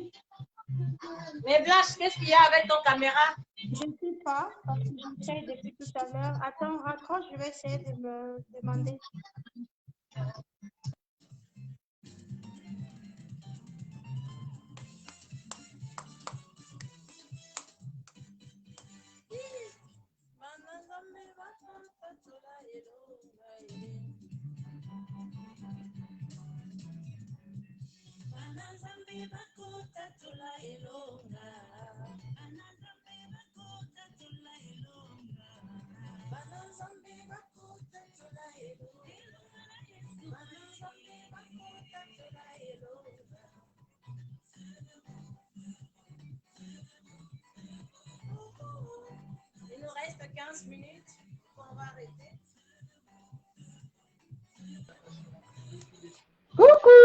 Mais Blanche, qu'est-ce qu'il y a avec ton caméra? Je ne sais pas, parce que j'essaie depuis tout à l'heure. Attends, raccroche, je vais essayer de me demander. Il nous reste 15 minutes. On va arrêter. Coucou!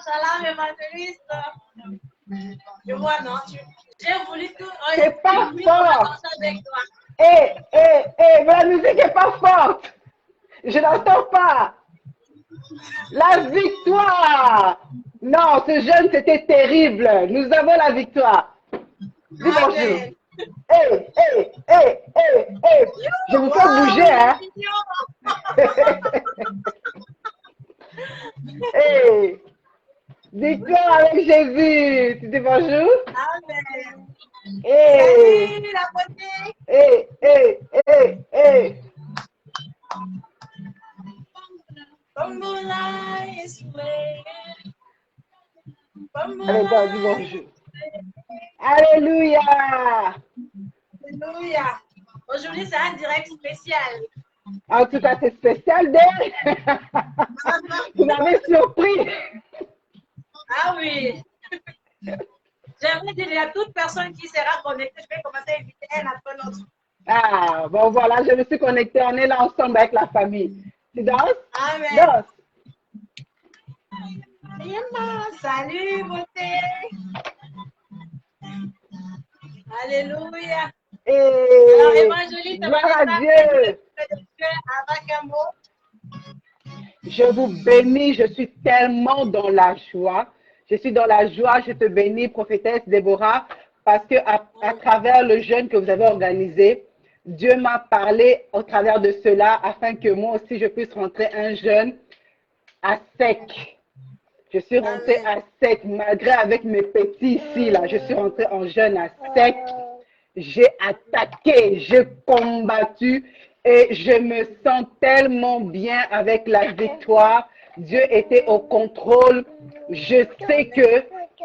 Salam, évangéliste. Je vois, non? J'ai voulu tout. C'est pas fort! Avec toi. La musique est pas forte! Je n'entends pas! La victoire! Non, ce jeûne, c'était terrible. Nous avons la victoire. Dis bonjour. Je vous fais bouger, hein? Victoire avec Jésus. Tu dis bonjour? Amen. Hey. Salut, la beauté. Bamboula is playing. Allez, toi, dis bonjour. Alléluia. Alléluia. Aujourd'hui, c'est un direct spécial. En tout cas, c'est spécial d'elle. Vous m'avez surpris. Ah oui. J'aimerais dire à toute personne qui sera connectée, je vais commencer à inviter un après l'autre. Ah, bon, voilà, je me suis connectée. On est là ensemble avec la famille. Tu danses? Amen. Danse. Salut, beauté. Alléluia. Alors, évangéliste, Gloire à Dieu. Avec un mot. Je vous bénis, je suis tellement dans la joie. Je suis dans la joie, je te bénis, prophétesse Déborah, parce que à travers le jeûne que vous avez organisé, Dieu m'a parlé au travers de cela afin que moi aussi je puisse rentrer un jeûne à sec. Je suis rentrée à sec, malgré avec mes petits ici, là, je suis rentrée en jeûne à sec. J'ai attaqué, j'ai combattu et je me sens tellement bien avec la victoire. Dieu était au contrôle. Je sais que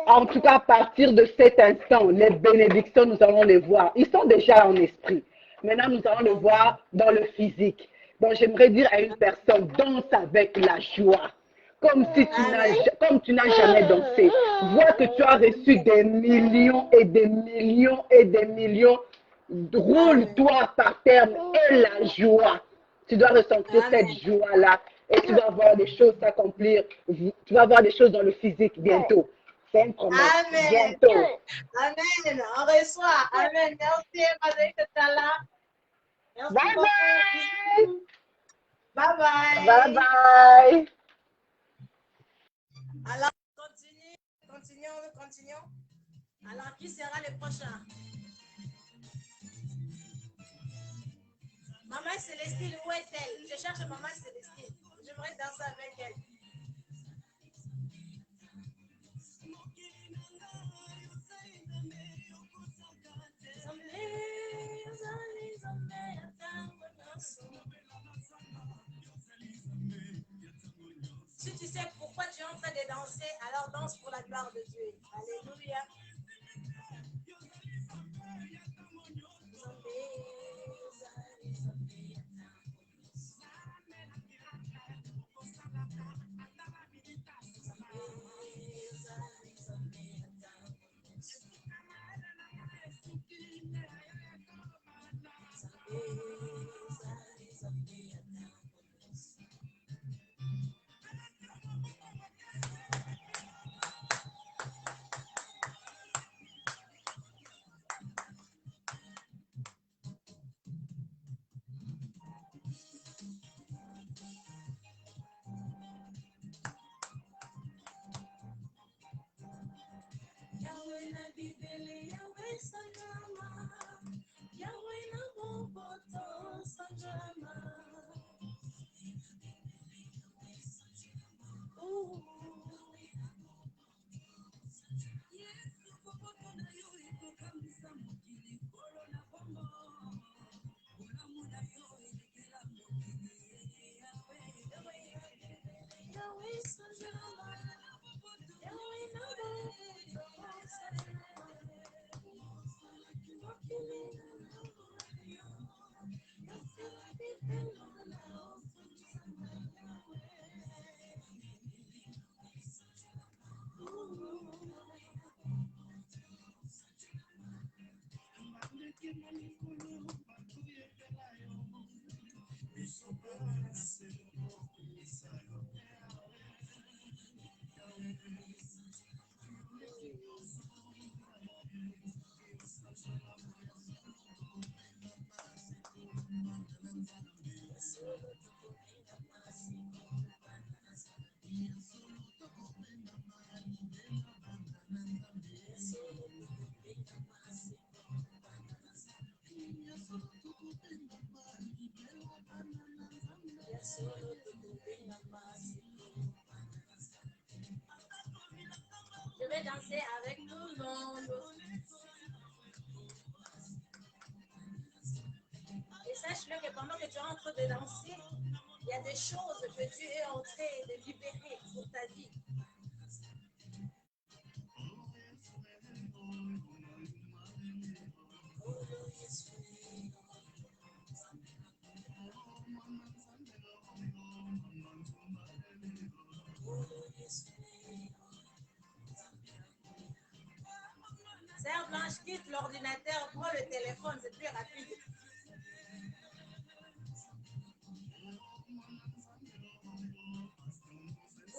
En tout cas, à partir de cet instant, les bénédictions, nous allons les voir. Ils sont déjà en esprit. Maintenant, nous allons les voir dans le physique. Donc, j'aimerais dire à une personne, danse avec la joie. Comme tu n'as jamais dansé. Vois que tu as reçu des millions et des millions et des millions. Roule-toi par terre et la joie. Tu dois ressentir cette joie-là et tu vas voir des choses s'accomplir. Tu vas voir des choses dans le physique bientôt. C'est une promesse. Amen. Bientôt. Amen. On reçoit. Amen. Merci, Madame Tala. Merci Bye beaucoup. bye. Bye bye. Bye bye. Alors, continuons. Alors, qui sera le prochain? Maman Célestine, où est-elle? Je cherche Maman Célestine. J'aimerais danser avec elle. Si tu sais pourquoi tu es en train de danser, alors danse pour la gloire de Dieu. Alléluia. Yahweh na bibele, Yahweh sanjama, Yahweh na boboto sanjama. Ooh. Yahweh sanjama, Yahweh na boboto sanjama. Je vais danser avec tout le monde. Et sache-le que pendant que tu es en train de danser, il y a des choses que Dieu est en train de libérer pour ta vie. Sœur Blanche, quitte l'ordinateur, prends le téléphone, c'est plus rapide.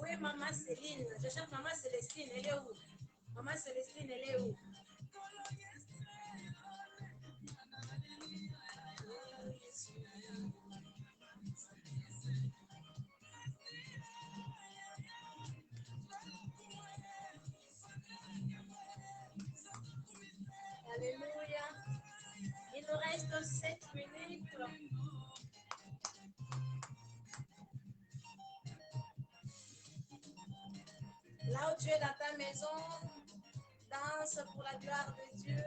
Où est Maman Céline? Je cherche Maman Célestine, elle est où? Maman Célestine, elle est où? Alléluia. Il nous reste 7 minutes. Là où tu es dans ta maison, danse pour la gloire de Dieu.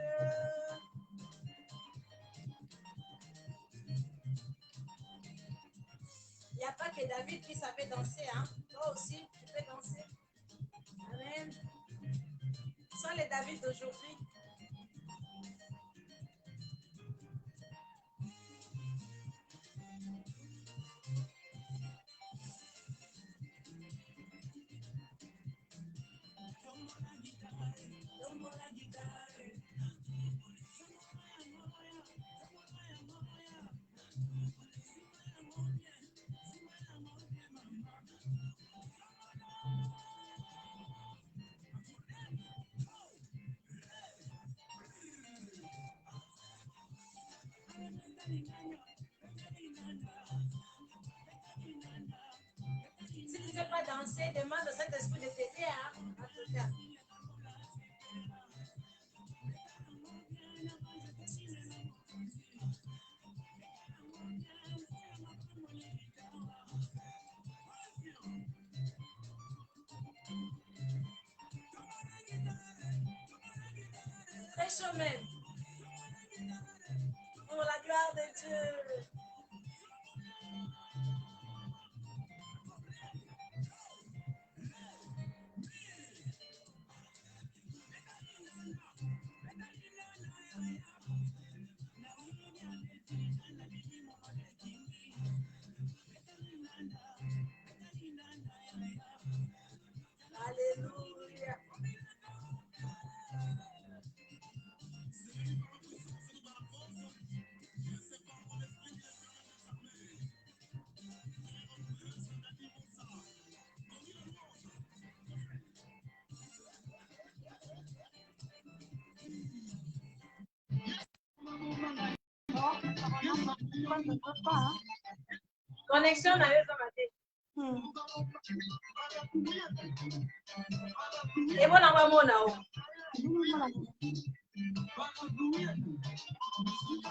Il n'y a pas que David qui savait danser, hein? Toi aussi, tu peux danser. Amen. sont les David d'aujourd'hui. Si tu ne sais pas danser, demande à cet esprit de t'aider à tout faire. Très chaud même. Pour la gloire de Dieu. Alléluia. Connexion n'avait pas maté. Et bon, on va mon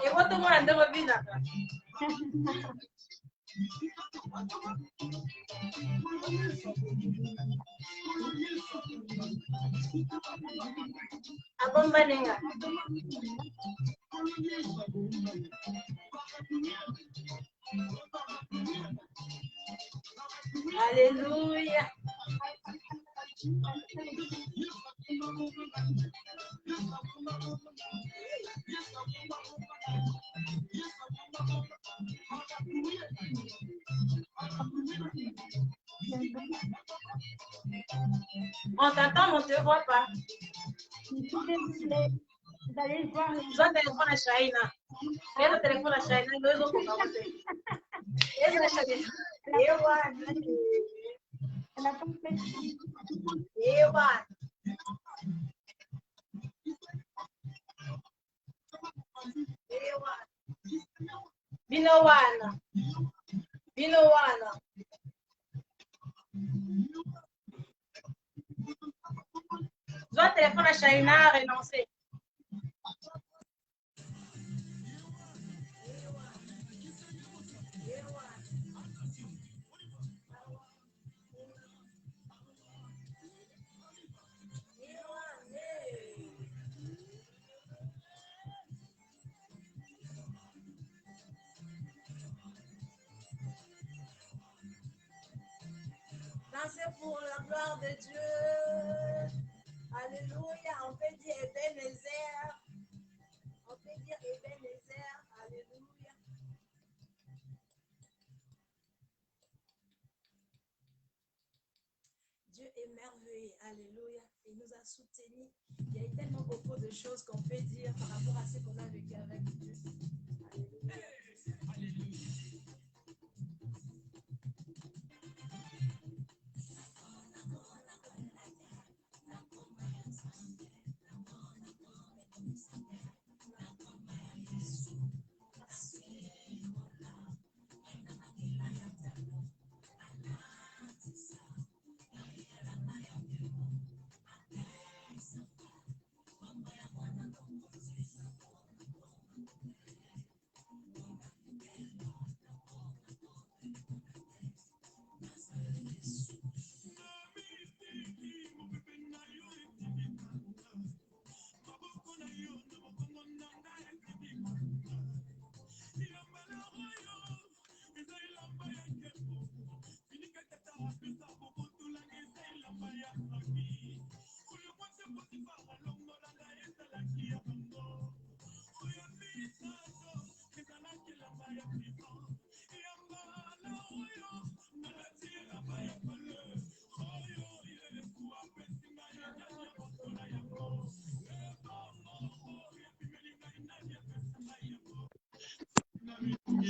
et bon, tout le monde a de ma vie là. Abombanenga. Alléluia. On t'entend, on ne te voit pas. D'aller voir les Soit téléphone à Shaina. Et le téléphone à Shaina, nous autres, on va voter. Et la Shaina. la compétition. Binowana. Binowana. Soit téléphone à Shaina a renoncé. Dansez pour la gloire de Dieu. Alléluia. On peut dire Ebenezer. On peut dire Ebenezer. Alléluia. Dieu est merveilleux. Alléluia. Il nous a soutenus. Il y a eu tellement beaucoup de choses qu'on peut dire par rapport à ce qu'on a vécu avec Dieu. Alléluia.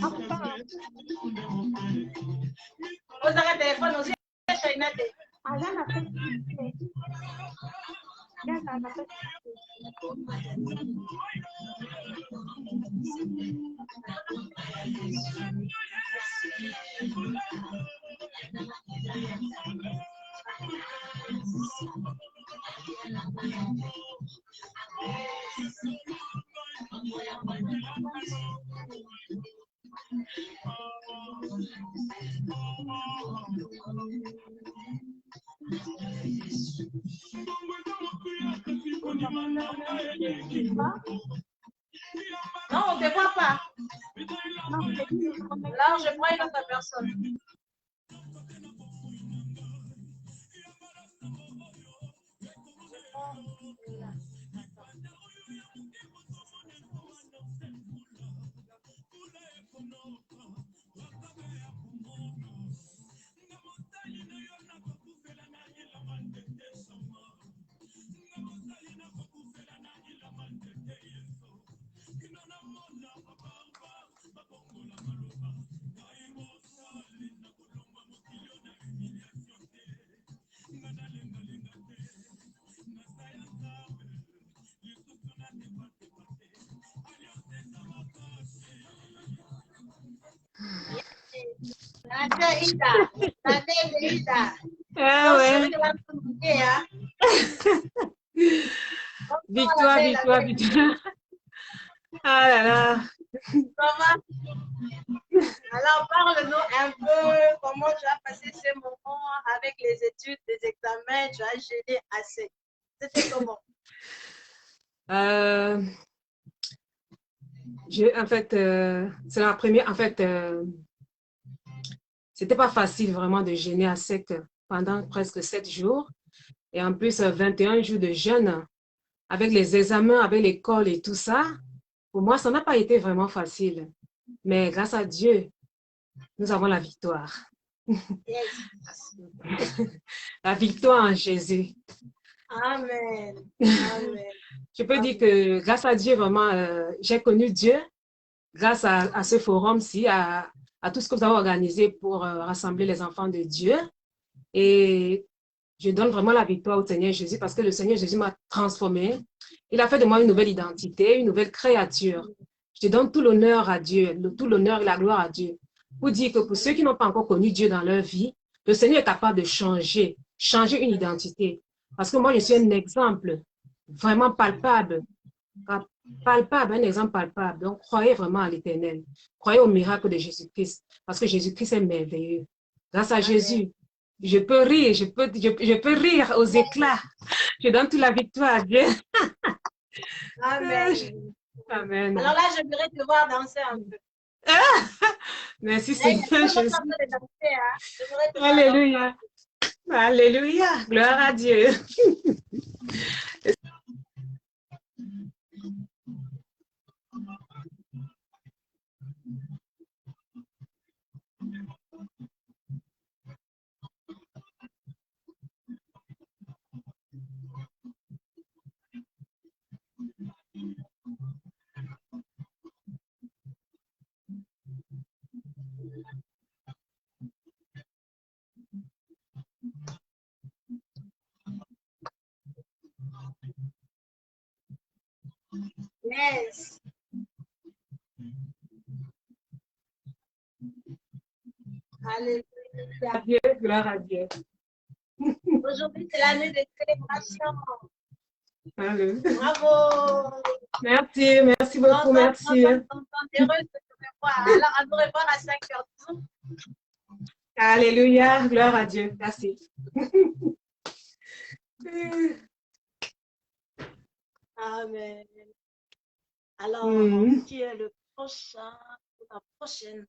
Enfin, Vous avez téléphone aussi, China. Alain a fait expliquer. Alain a fait Non, on ne te voit pas. Non, c'est dit de connecter. Là, je prends une autre personne. Ah ouais. Victoire, victoire, victoire. Ah là là. Alors, parle-nous un peu comment tu as passé ces moments avec les études, les examens, tu as gêné assez. C'était comment? En fait, c'est la première. En fait, c'était pas facile vraiment de jeûner à sec pendant presque 7 jours. Et en plus, 21 jours de jeûne avec les examens, avec l'école et tout ça. Pour moi, ça n'a pas été vraiment facile. Mais grâce à Dieu, nous avons la victoire. La victoire en Jésus. Amen. Amen. Je peux dire que grâce à Dieu, vraiment, j'ai connu Dieu grâce à ce forum-ci, à tout ce que vous avez organisé pour rassembler les enfants de Dieu. Et je donne vraiment la victoire au Seigneur Jésus parce que le Seigneur Jésus m'a transformé. Il a fait de moi une nouvelle identité, une nouvelle créature. Je donne tout l'honneur à Dieu, tout l'honneur et la gloire à Dieu. Pour dire que pour ceux qui n'ont pas encore connu Dieu dans leur vie, le Seigneur est capable de changer une identité. Parce que moi, je suis un exemple vraiment palpable, un exemple palpable. Donc, croyez vraiment à l'Éternel. Croyez au miracle de Jésus-Christ, parce que Jésus-Christ est merveilleux. Grâce à Jésus, je peux rire, je peux rire aux éclats. Je donne toute la victoire à Dieu. Amen. Amen. Alors là, j'aimerais te voir danser un peu. Merci Seigneur Jésus. Hein? Alléluia. Alléluia. Gloire à Dieu. Yes. Alléluia. Dieu, gloire à Dieu. Aujourd'hui, c'est l'année de célébration. Alléluia. Bravo. Merci beaucoup, merci. Heureuse de te revoir. Alors, à nous revoir à 5h12. Alléluia, gloire à Dieu. Merci. Amen. Alors, qui est le prochain? La prochaine.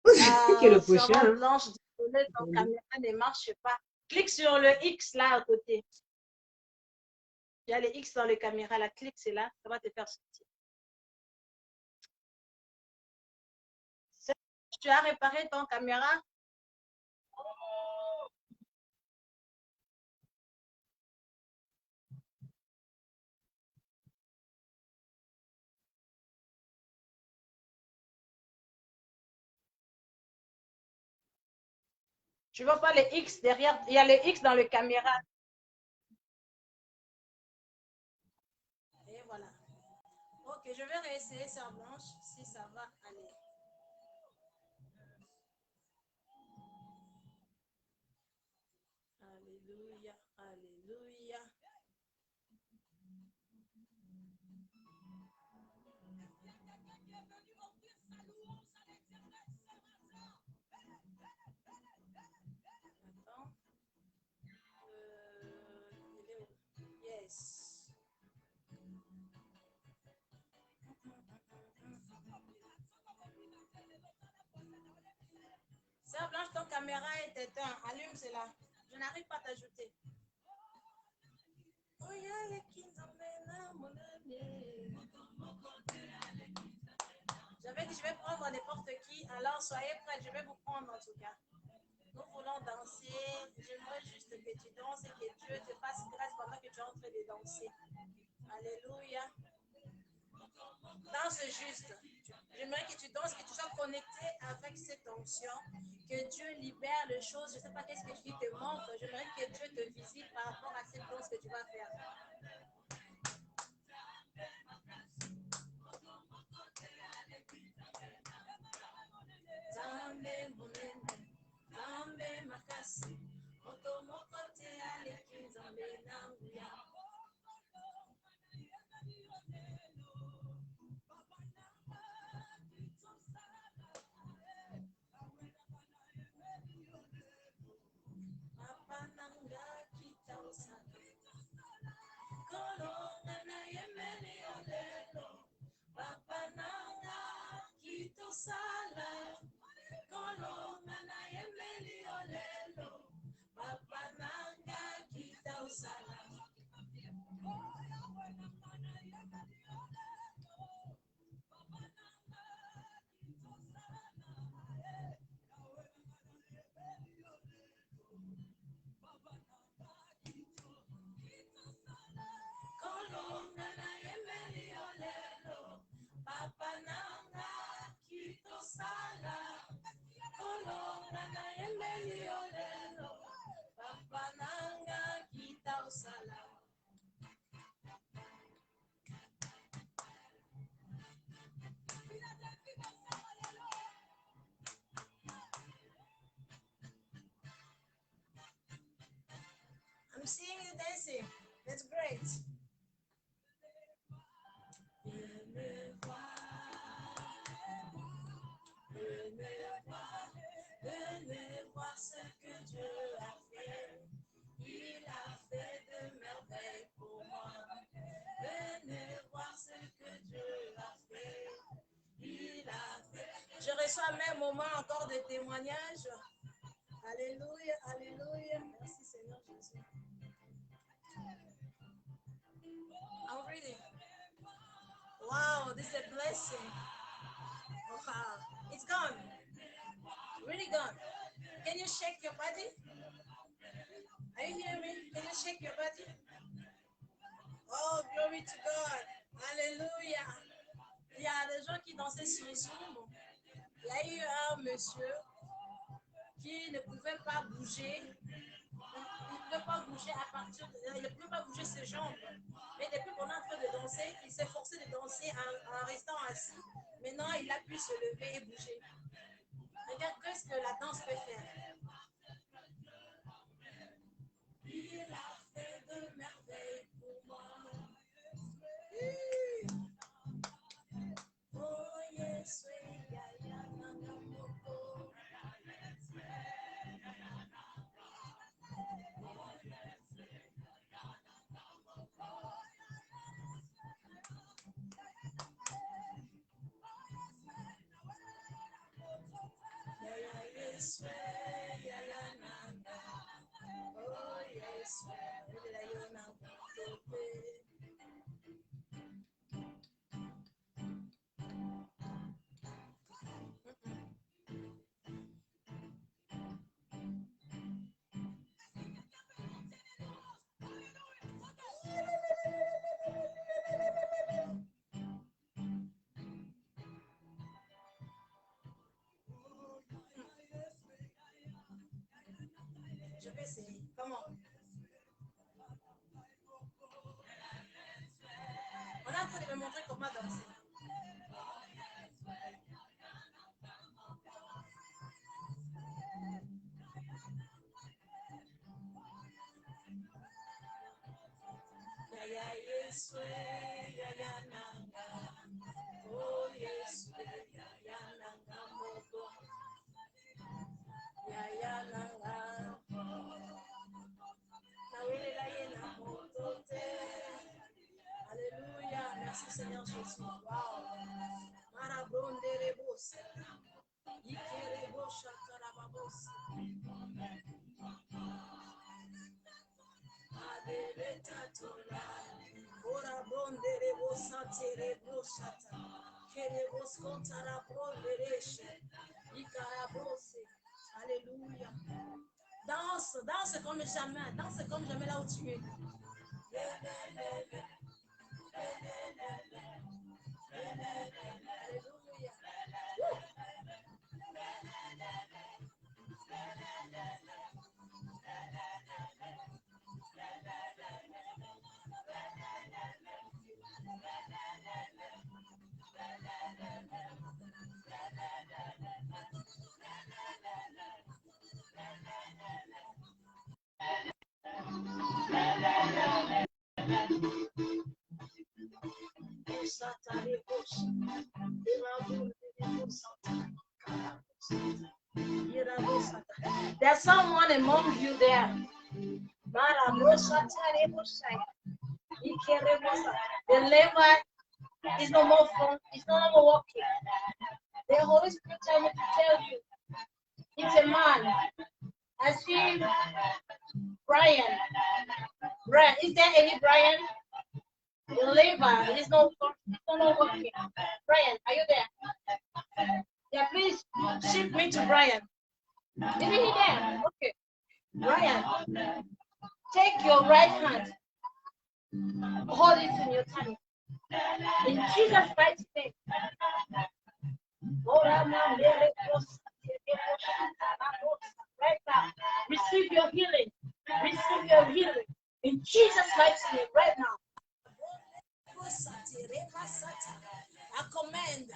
Qui est le prochain? Blanche, désolé, ton caméra ne marche pas. Clique sur le X là à côté. Il y a le X dans les caméras. La clique, c'est là. Ça va te faire sortir. Tu as réparé ton caméra? Je vois pas les X derrière. Il y a les X dans le caméra. Et voilà. Ok, je vais réessayer Sœur Blanche si ça va aller. Alléluia, alléluia. Attends. Il est où? Yes. Sœur Blanche, ton caméra est éteinte. Allume cela. Je n'arrive pas à t'ajouter. J'avais dit, je vais prendre n'importe qui. Alors, soyez prêts. Je vais vous prendre en tout cas. Nous voulons danser. J'aimerais juste que tu danses et que Dieu te fasse grâce pendant que tu es en train de danser. Alléluia. Danse juste. J'aimerais que tu danses, que tu sois connecté avec cette onction, que Dieu libère les choses. Je ne sais pas qu'est-ce que qui te manque. J'aimerais que Dieu te visite par rapport à cette danse que tu vas faire. I'm seeing you dancing. That's great. Venez voir ce que Dieu a fait. Il a fait de merveilles pour moi. Venez voir ce que Dieu a fait. Il a fait. Je reçois même moment encore de témoignages. Alléluia, alléluia. Merci Seigneur Jésus. I'm reading. Wow, this is a blessing. Wow, it's gone. Really gone. Can you shake your body? Are you hearing me? Can you shake your body? Oh, glory to God. Alléluia. Il y a des gens qui dansaient sur Zoom. Il y a eu un monsieur qui ne pouvait pas bouger. Il ne pouvait pas bouger à partir de... Il ne pouvait pas bouger ses jambes. Mais depuis qu'on est en train de danser, il s'est forcé de danser en restant assis. Maintenant, il a pu se lever et bouger. Regarde ce que la danse peut faire. Il a fait de merveilles pour moi. Oh yes, peux essayer. Comment? On est en train de me montrer comment danser. Yaya Yesu, yaya nanga. Oh Yesu, yaya nanga moto. Yaya nanga. Nawelela yena moto te. Alléluia. Merci Seigneur Jésus. Wow. Marabonde rebos. Ikere bosha karababos. Adeleta tola. Ora bonde rebos atere boshata. Kere bos kontara bonde reshe. Ikarabose. Alléluia. Danse, danse comme jamais là où tu es. Alléluia. There's someone among you there. The lever is no more fun. It's no more walking. The Holy Spirit tell me to tell you, it's a man. I see Brian. Brian, is there any Brian? The lever is no fun. It's no more walking. Brian, are you there? Yeah, please ship me to Brian. Is he there? Okay. Brian, take your right hand. Hold it in your tummy. In Jesus' mighty name. Right now, receive your healing. Receive your healing. In Jesus' mighty name, right now. I command the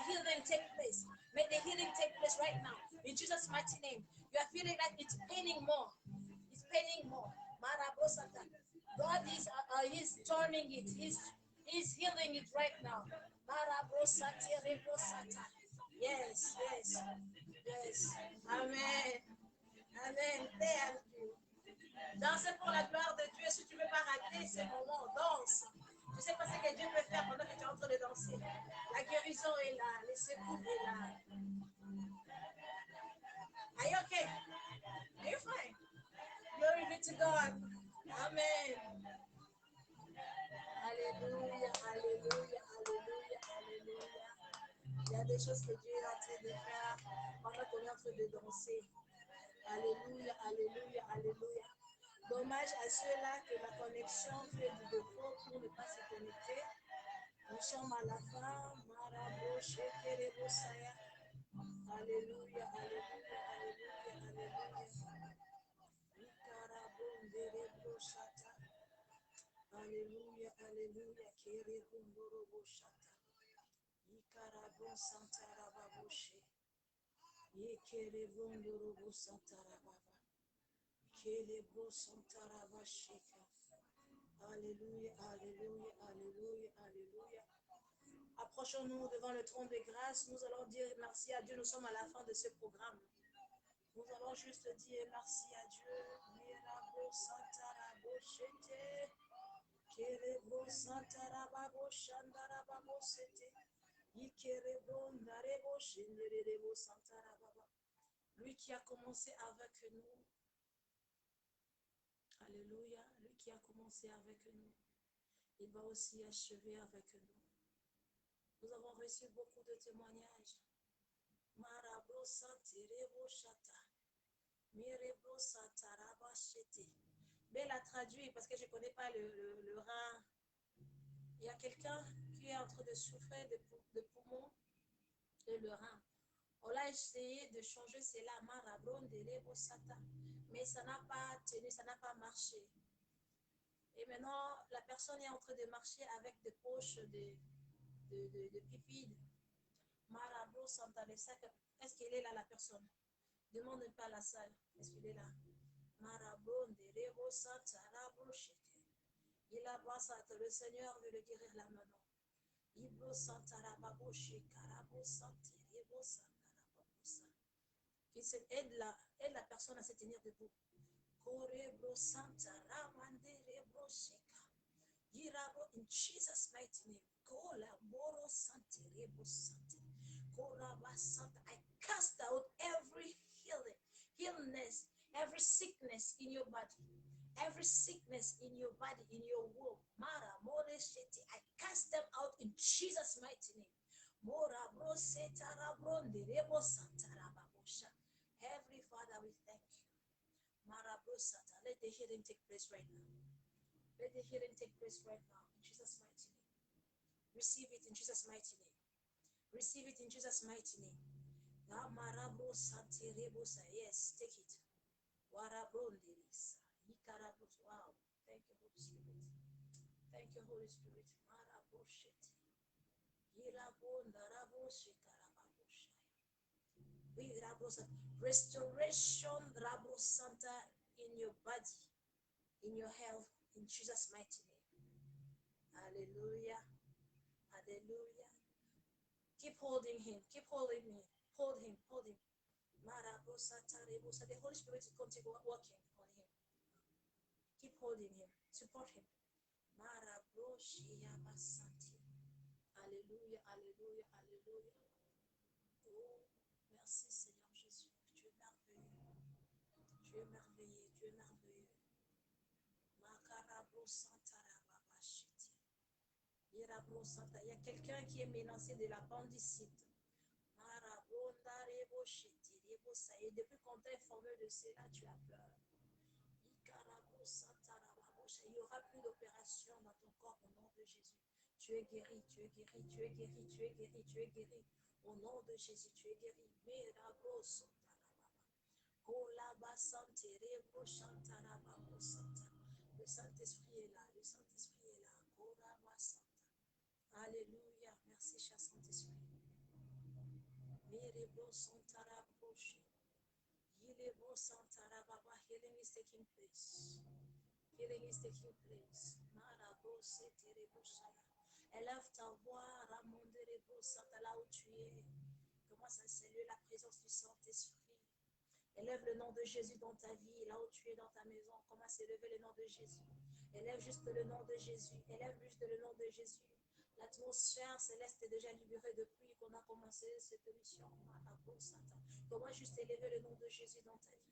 healing take place. May the healing take place right now. In Jesus' mighty name. You are feeling like it's paining more. It's paining more. God is he's turning it. He's healing it right now. Yes, yes, yes. Amen. Amen. Thank you. Dansez pour la gloire de Dieu. Si tu ne veux pas rater ces moments, danse. Tu sais pas ce que Dieu peut faire pendant que tu es en train de danser. La guérison est là, le secours est là. Are you okay? Are you fine? Glory be to God. Amen. Alléluia, alléluia, alléluia, alléluia. Il y a des choses que Dieu est en train de faire pendant qu'on est en train de danser. Alléluia, alléluia, alléluia. Dommage à ceux-là que la connexion fait du défaut pour ne pas se connecter. Nous sommes à la fin. Marabo, Shekerebo, Saya. Alléluia, alléluia, alléluia, alléluia. Ikarabo, Nderebo, Shata. Alléluia, alléluia, Kerebo, Ndorobo, Shata. Ikarabo, Santarababo, She. Yekerebo, Ndorobo, Santarababa. Kerebo, Santarababa, Sheka. Alléluia, alléluia, alléluia, alléluia. Approchons-nous devant le trône de grâce. Nous allons dire merci à Dieu. Nous sommes à la fin de ce programme. Nous allons juste dire merci à Dieu. Mirabo Santarabo Shete. Kerebo Santarababo Shandarababo Sete. Ikerebo Ndarebo Shenderebo Santarababa. Lui qui a commencé avec nous. Alléluia. Lui qui a commencé avec nous, il va aussi achever avec nous. Nous avons reçu beaucoup de témoignages. Marabo Santirebo Shata. Mirebo Santaraba Shete. Mais la traduit parce que je ne connais pas le rein. Il y a quelqu'un qui est en train de souffrir de poumons et le rein. On a essayé de changer cela, Marabron de Rebosata, mais ça n'a pas tenu, ça n'a pas marché. Et maintenant, la personne est en train de marcher avec des poches de pipides. Marabron Santa, les sacs. Est-ce qu'elle est là, la personne? Demande pas à la salle. Est-ce qu'il est là? Marabron de Rebosata, Rabrochete. Il a passé, le Seigneur veut le guérir là maintenant. Ibro Santa Rababoshe, Karabo Santa, Rebo Santa Rababosa. Aide la personne à se tenir debout. Korebro Santa Ramande Rebro Sheka. Yirabo in Jesus' mighty name. Kolaboro Santa Rebo Santa. Koraba Santa. I cast out every illness, every sickness in your body. Every sickness in your body, in your womb, Mara, More, Sheti, I cast them out in Jesus' mighty name. Mora, Bro, Setara, Bronde, Rebo, Santara, Babosha. Heavenly Father, we thank you. Mara, Bro, Santa, let the healing take place right now. Let the healing take place right now in Jesus' mighty name. Receive it in Jesus' mighty name. Receive it in Jesus' mighty name. Mara, Bro, Santa, Rebo, yes, take it. Wara, Bronde, wow. Thank you, Holy Spirit. Thank you, Holy Spirit. Restoration, Rabo Santa, in your body, in your health, in Jesus' mighty name. Hallelujah. Hallelujah. Keep holding him. Keep holding him. Hold him. Hold him. The Holy Spirit is continuing working on him. Keep holding him. Support him. Alléluia, alléluia, alléluia. Oh, merci Seigneur Jésus. Tu es merveilleux. Tu es merveilleux. Tu es merveilleux. Il y a quelqu'un qui est menacé de l'appendicite. Et depuis qu'on t'a informé de cela, tu as peur. Il n'y aura plus d'opération dans ton corps au nom de Jésus. Tu es guéri, tu es guéri, tu es guéri, tu es guéri, tu es guéri. Au nom de Jésus, tu es guéri. Le Saint-Esprit est là, le Saint-Esprit est là. Alléluia, merci cher Saint-Esprit. Healing is taking place. Healing is taking place. Élève ta voix, là où tu es. Commence à saluer la présence du Saint-Esprit. Élève le nom de Jésus dans ta vie, là où tu es dans ta maison. Commence à élever le nom de Jésus. Élève juste le nom de Jésus. Élève juste le nom de Jésus. L'atmosphère céleste est déjà libérée depuis qu'on a commencé cette émission. Comment juste élever le nom de Jésus dans ta vie.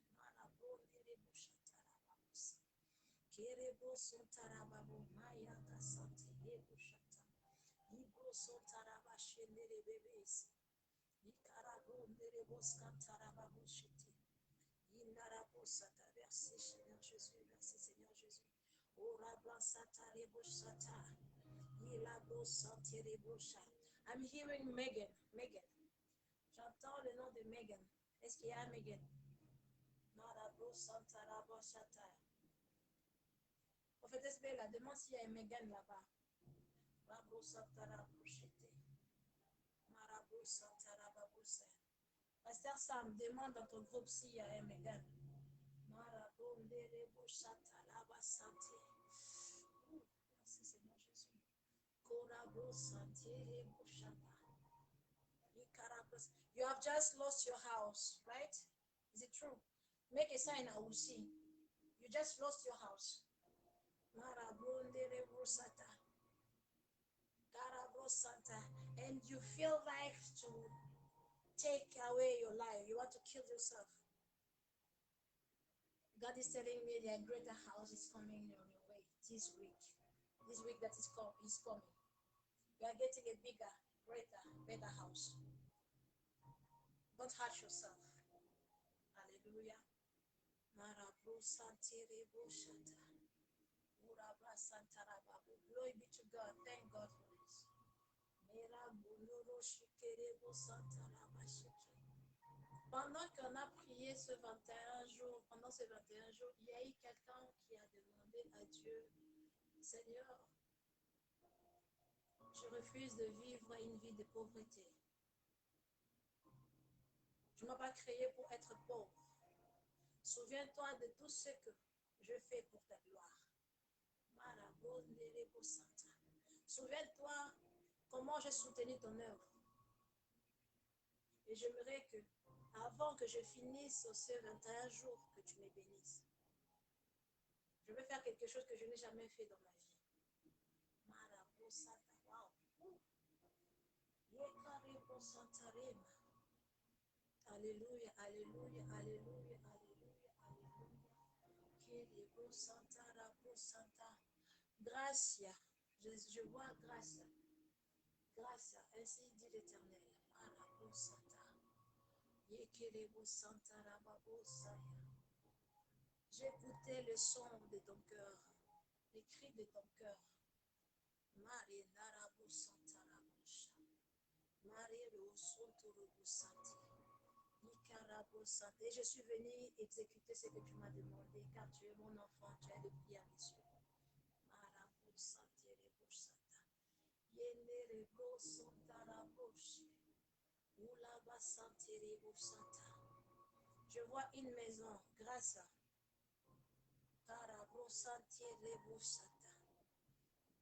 Merci Seigneur Jésus, merci Seigneur Jésus. I'm hearing Megan. Megan. J'entends le nom de Megan. Est-ce qu'il y a Megan? Prophétesse Bella, demande s'il y a un Megan là-bas. Pasteur Sam, demande dans ton groupe s'il y a un Megan. Merci Seigneur Jésus. You have just lost your house, right? Is it true? Make a sign, I will see. You just lost your house. And you feel like to take away your life. You want to kill yourself. God is telling me that a greater house is coming on your way this week. This week that is coming. You are getting a bigger, greater, better house. Don't hurt yourself. Hallelujah. Glory be to God. Thank God for this. Pendant qu'on a prié ce 21 jours, pendant ces 21 jours, il y a eu quelqu'un qui a demandé à Dieu, Seigneur, je refuse de vivre une vie de pauvreté. Tu ne m'as pas créé pour être pauvre. Souviens-toi de tout ce que je fais pour ta gloire. Souviens-toi comment j'ai soutenu ton œuvre. Et j'aimerais que, avant que je finisse ces 21 jours, que tu me bénisses. Je vais faire quelque chose que je n'ai jamais fait dans ma vie. Alléluia, alléluia, alléluia, alléluia, alléluia. Gracia, je vois grâce, grâce, ainsi dit l'Éternel. J'écoutais le son de ton cœur, les cris de ton cœur. Et je suis venue exécuter ce que tu m'as demandé, car tu es mon enfant, tu as de prier à mes yeux. Je vois une maison, grâce à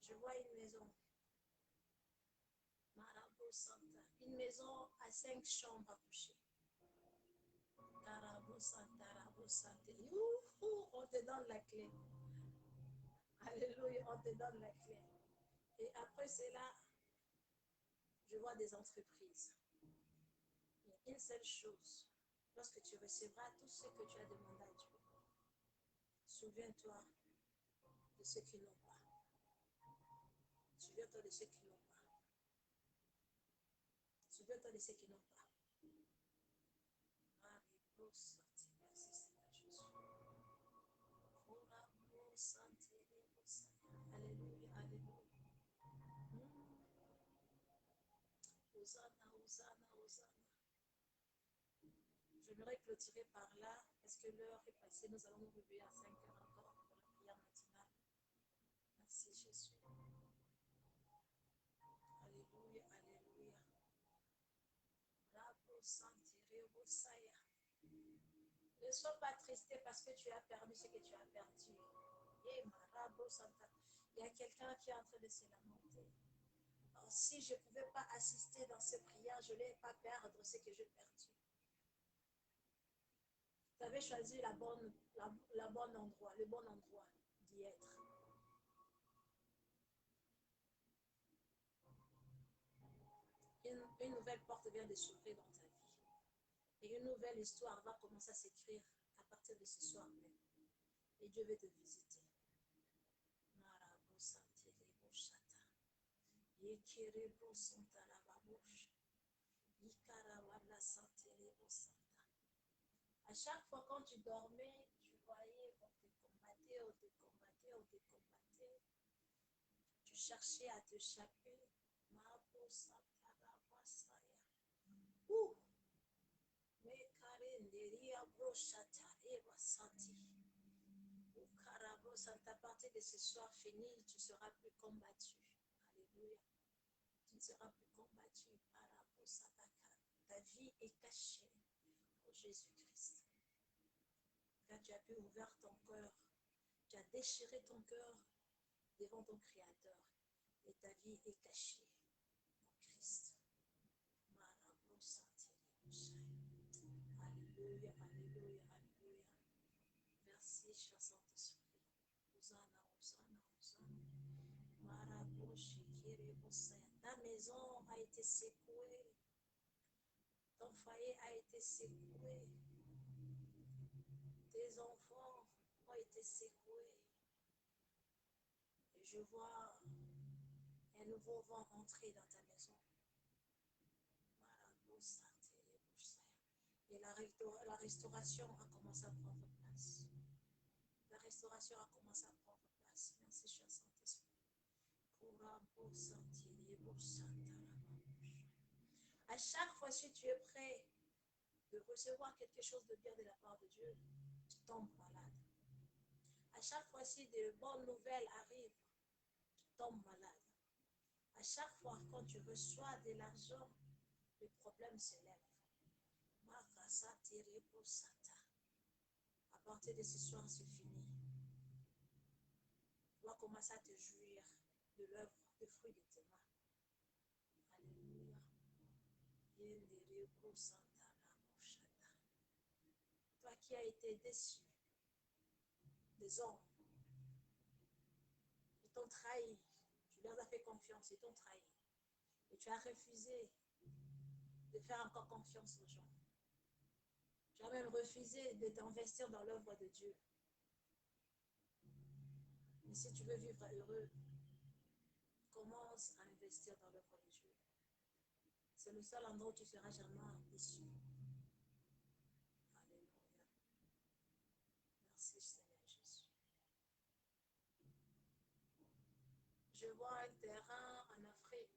je vois une maison à 5 chambres à coucher. On te donne la clé. Alléluia, on te donne la clé. Et après cela, je vois des entreprises. Il y a une seule chose. Lorsque tu recevras tout ce que tu as demandé à Dieu, souviens-toi de ceux qui n'ont pas. Souviens-toi de ceux qui n'ont pas. Souviens-toi de ceux qui n'ont pas. Merci Seigneur Jésus. Alléluia, alléluia. Hosanna, Hosanna, Hosanna. J'aimerais clôturer par là parce que l'heure est passée. Nous allons nous réveiller à 5 heures encore pour la prière matinale. Merci Jésus. Alléluia, alléluia. Ne sois pas tristé parce que tu as perdu ce que tu as perdu. Il y a quelqu'un qui est en train de se lamenter. Alors, si je ne pouvais pas assister dans ces prières, je n'allais pas perdre ce que j'ai perdu. Tu avais choisi le bon endroit d'y être. Une nouvelle porte vient de s'ouvrir dans ta vie. Et une nouvelle histoire va commencer à s'écrire à partir de ce soir même. Et Dieu veut te visiter. À chaque fois quand tu dormais, tu voyais, on te combattait, on te combattait, on te combattait. Tu cherchais à t'échapper. Ouh! À partir de ce soir fini, tu ne seras plus combattu. Alléluia. Tu ne seras plus combattu. Ta vie est cachée pour Jésus-Christ. Car tu as pu ouvrir ton cœur. Tu as déchiré ton cœur devant ton Créateur. Et ta vie est cachée pour Christ. Alléluia, alléluia, alléluia. Merci, cher Saint-Esprit. Hosanna, Hosanna, Hosanna. Ta maison a été secouée. Ton foyer a été secoué. Tes enfants ont été secoués. Et je vois un nouveau vent entrer dans ta maison. Et la restauration a commencé à prendre place. La restauration a commencé à prendre place. Merci, cher Saint-Esprit. À chaque fois, si tu es prêt de recevoir quelque chose de bien de la part de Dieu, tu tombes malade. À chaque fois si de bonnes nouvelles arrivent, tu tombes malade. À chaque fois quand tu reçois de l'argent, le problème se lève. À partir de ce soir, c'est fini. Tu vas commencer à te jouir de l'œuvre, des fruits de tes mains. Alléluia. Toi qui as été déçu des hommes, ils t'ont trahi. Tu leur as fait confiance, ils t'ont trahi. Et tu as refusé de faire encore confiance aux gens. Tu as même refusé de t'investir dans l'œuvre de Dieu. Mais si tu veux vivre heureux, commence à investir dans l'œuvre de Dieu. C'est le seul endroit où tu seras jamais déçu. Alléluia. Merci Seigneur Jésus. Je vois un terrain en Afrique.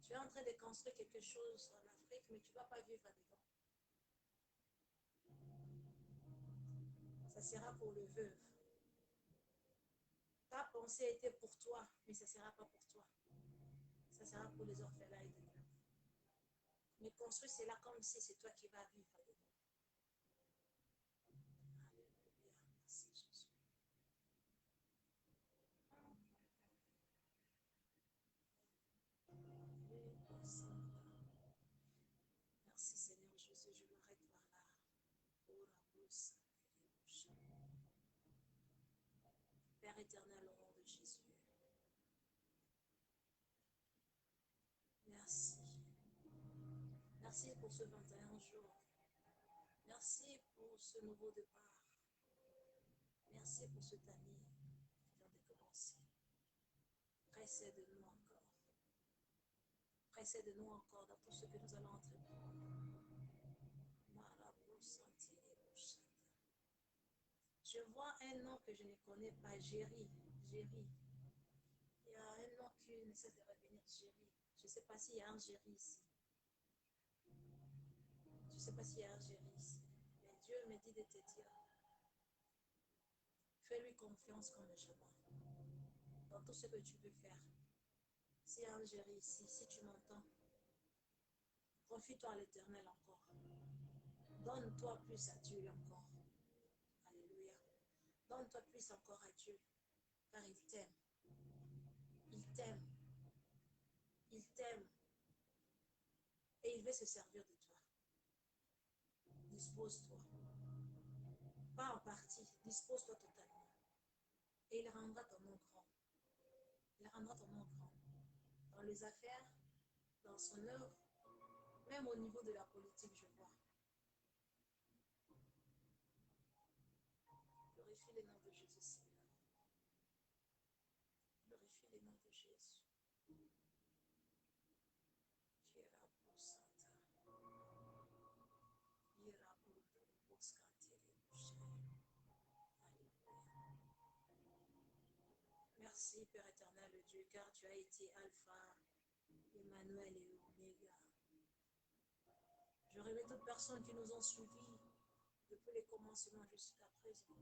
Tu es en train de construire quelque chose en Afrique, mais tu ne vas pas vivre dedans. Ça sera pour le veuve. Ta pensée était pour toi, mais ça ne sera pas pour toi. Ça sera pour les orphelins et les veuves. Mais construis cela comme si c'est toi qui vas vivre dedans. Alléluia. Merci Jésus. Merci Seigneur Jésus, je m'arrête par là. Père éternel, au nom de Jésus. Merci. Merci pour ce 21 jours. Merci pour ce nouveau départ. Merci pour cette année qui vient de commencer. Précède-nous encore. Précède-nous encore dans tout ce que nous allons entreprendre. Je vois un nom que je ne connais pas, Géry. Géry. Il y a un nom qui ne cesse de revenir, Géry. Je ne sais pas s'il y a un Géry ici. Je ne sais pas s'il y a un Géry ici. Mais Dieu me dit de te dire, fais-lui confiance comme jamais. Dans tout ce que tu veux faire. S'il y a un Géry ici, si tu m'entends, profite-toi à l'Éternel encore. Donne-toi plus à Dieu encore. Alléluia. Donne-toi plus encore à Dieu, car il t'aime. Il t'aime. Il t'aime. Et il veut se servir de toi. Dispose-toi. Pas en partie, dispose-toi totalement. Et il rendra ton nom grand. Il rendra ton nom grand. Dans les affaires, dans son œuvre, même au niveau de la politique, je vois. Glorifie le nom de Jésus, Seigneur. Glorifie le nom de Jésus. Merci, Père éternel, Dieu, car tu as été Alpha, Emmanuel et Oméga. Je remets toutes personnes qui nous ont suivis depuis les commencements jusqu'à présent.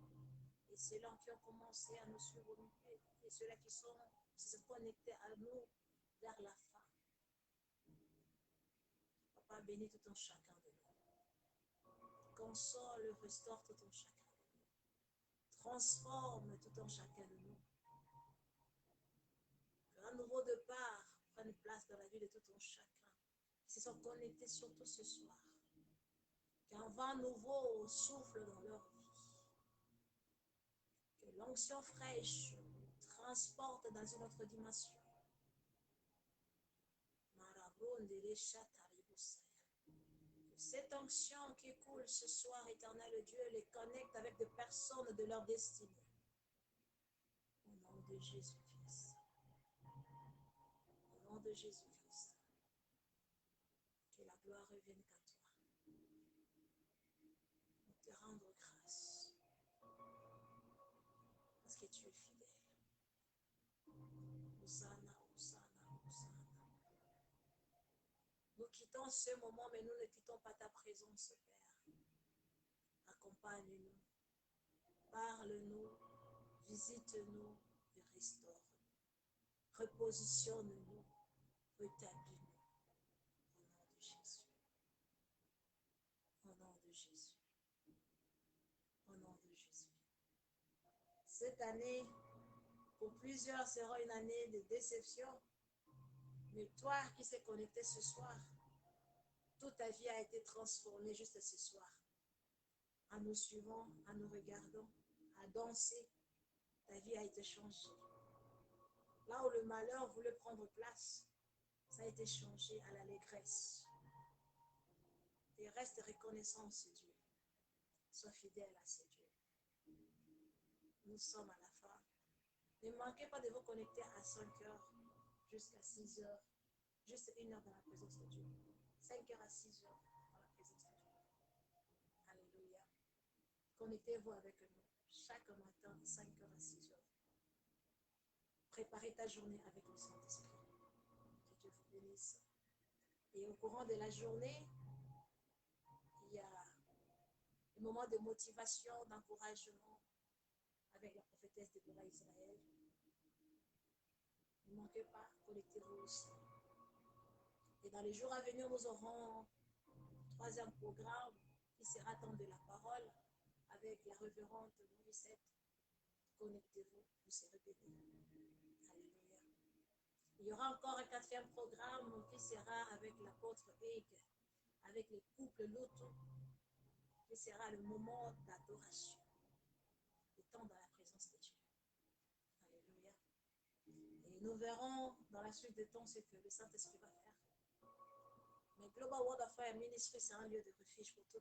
Et ceux-là qui ont commencé à nous suivre et ceux-là qui sont connectés à nous vers la fin. Papa, bénis tout un chacun de nous. Console, restaure tout un chacun de nous. Transforme tout un chacun de nous. Un nouveau départ prenne place dans la vie de tout un chacun qui se sont connectés surtout ce soir. Qu'un vent nouveau souffle dans leur vie. Que l'onction fraîche transporte dans une autre dimension. Que cette onction qui coule ce soir, éternel Dieu, les connecte avec des personnes de leur destinée. Au nom de Jésus-Christ. Au nom de Jésus-Christ. Que la gloire revienne qu'à toi. rendre grâce parce que tu es fidèle. Hosanna, Hosanna, Hosanna. Nous quittons ce moment, mais nous ne quittons pas ta présence, Père. Accompagne-nous, parle-nous, visite-nous et restaure-nous. Repositionne-nous, rétablis-nous. Au nom de Jésus. Au nom de Jésus. Au nom de Jésus. Cette année, pour plusieurs, sera une année de déception. Mais toi qui s'est connecté ce soir, toute ta vie a été transformée juste ce soir. En nous suivant, en nous regardant, à danser, ta vie a été changée. Là où le malheur voulait prendre place, ça a été changé à l'allégresse. Et reste reconnaissant, ce Dieu. Sois fidèle à ce Dieu. Nous sommes à la fin. Ne manquez pas de vous connecter à 5 heures jusqu'à 6 heures. Juste 1 heure dans la présence de Dieu. 5 heures à 6 heures dans la présence de Dieu. Alléluia. Connectez-vous avec nous chaque matin, 5 heures à 6 heures. Préparez ta journée avec le Saint-Esprit. Que Dieu vous bénisse. Et au courant de la journée, il y a des moments de motivation, d'encouragement avec la prophétesse Déborah Israël. Ne manquez pas, connectez-vous aussi. Et dans les jours à venir, nous aurons un 3e programme qui sera Temps de la parole avec la révérende Morissette. Connectez-vous, vous serez bénis. Alléluia. Il y aura encore un 4e programme qui sera avec l'apôtre Hugues, avec les couples Loto, qui sera le moment d'adoration, le temps dans la présence de Dieu. Alléluia. Et nous verrons dans la suite des temps ce que le Saint-Esprit va faire. Mais Global Word of Fire Ministry, c'est un lieu de refuge pour tous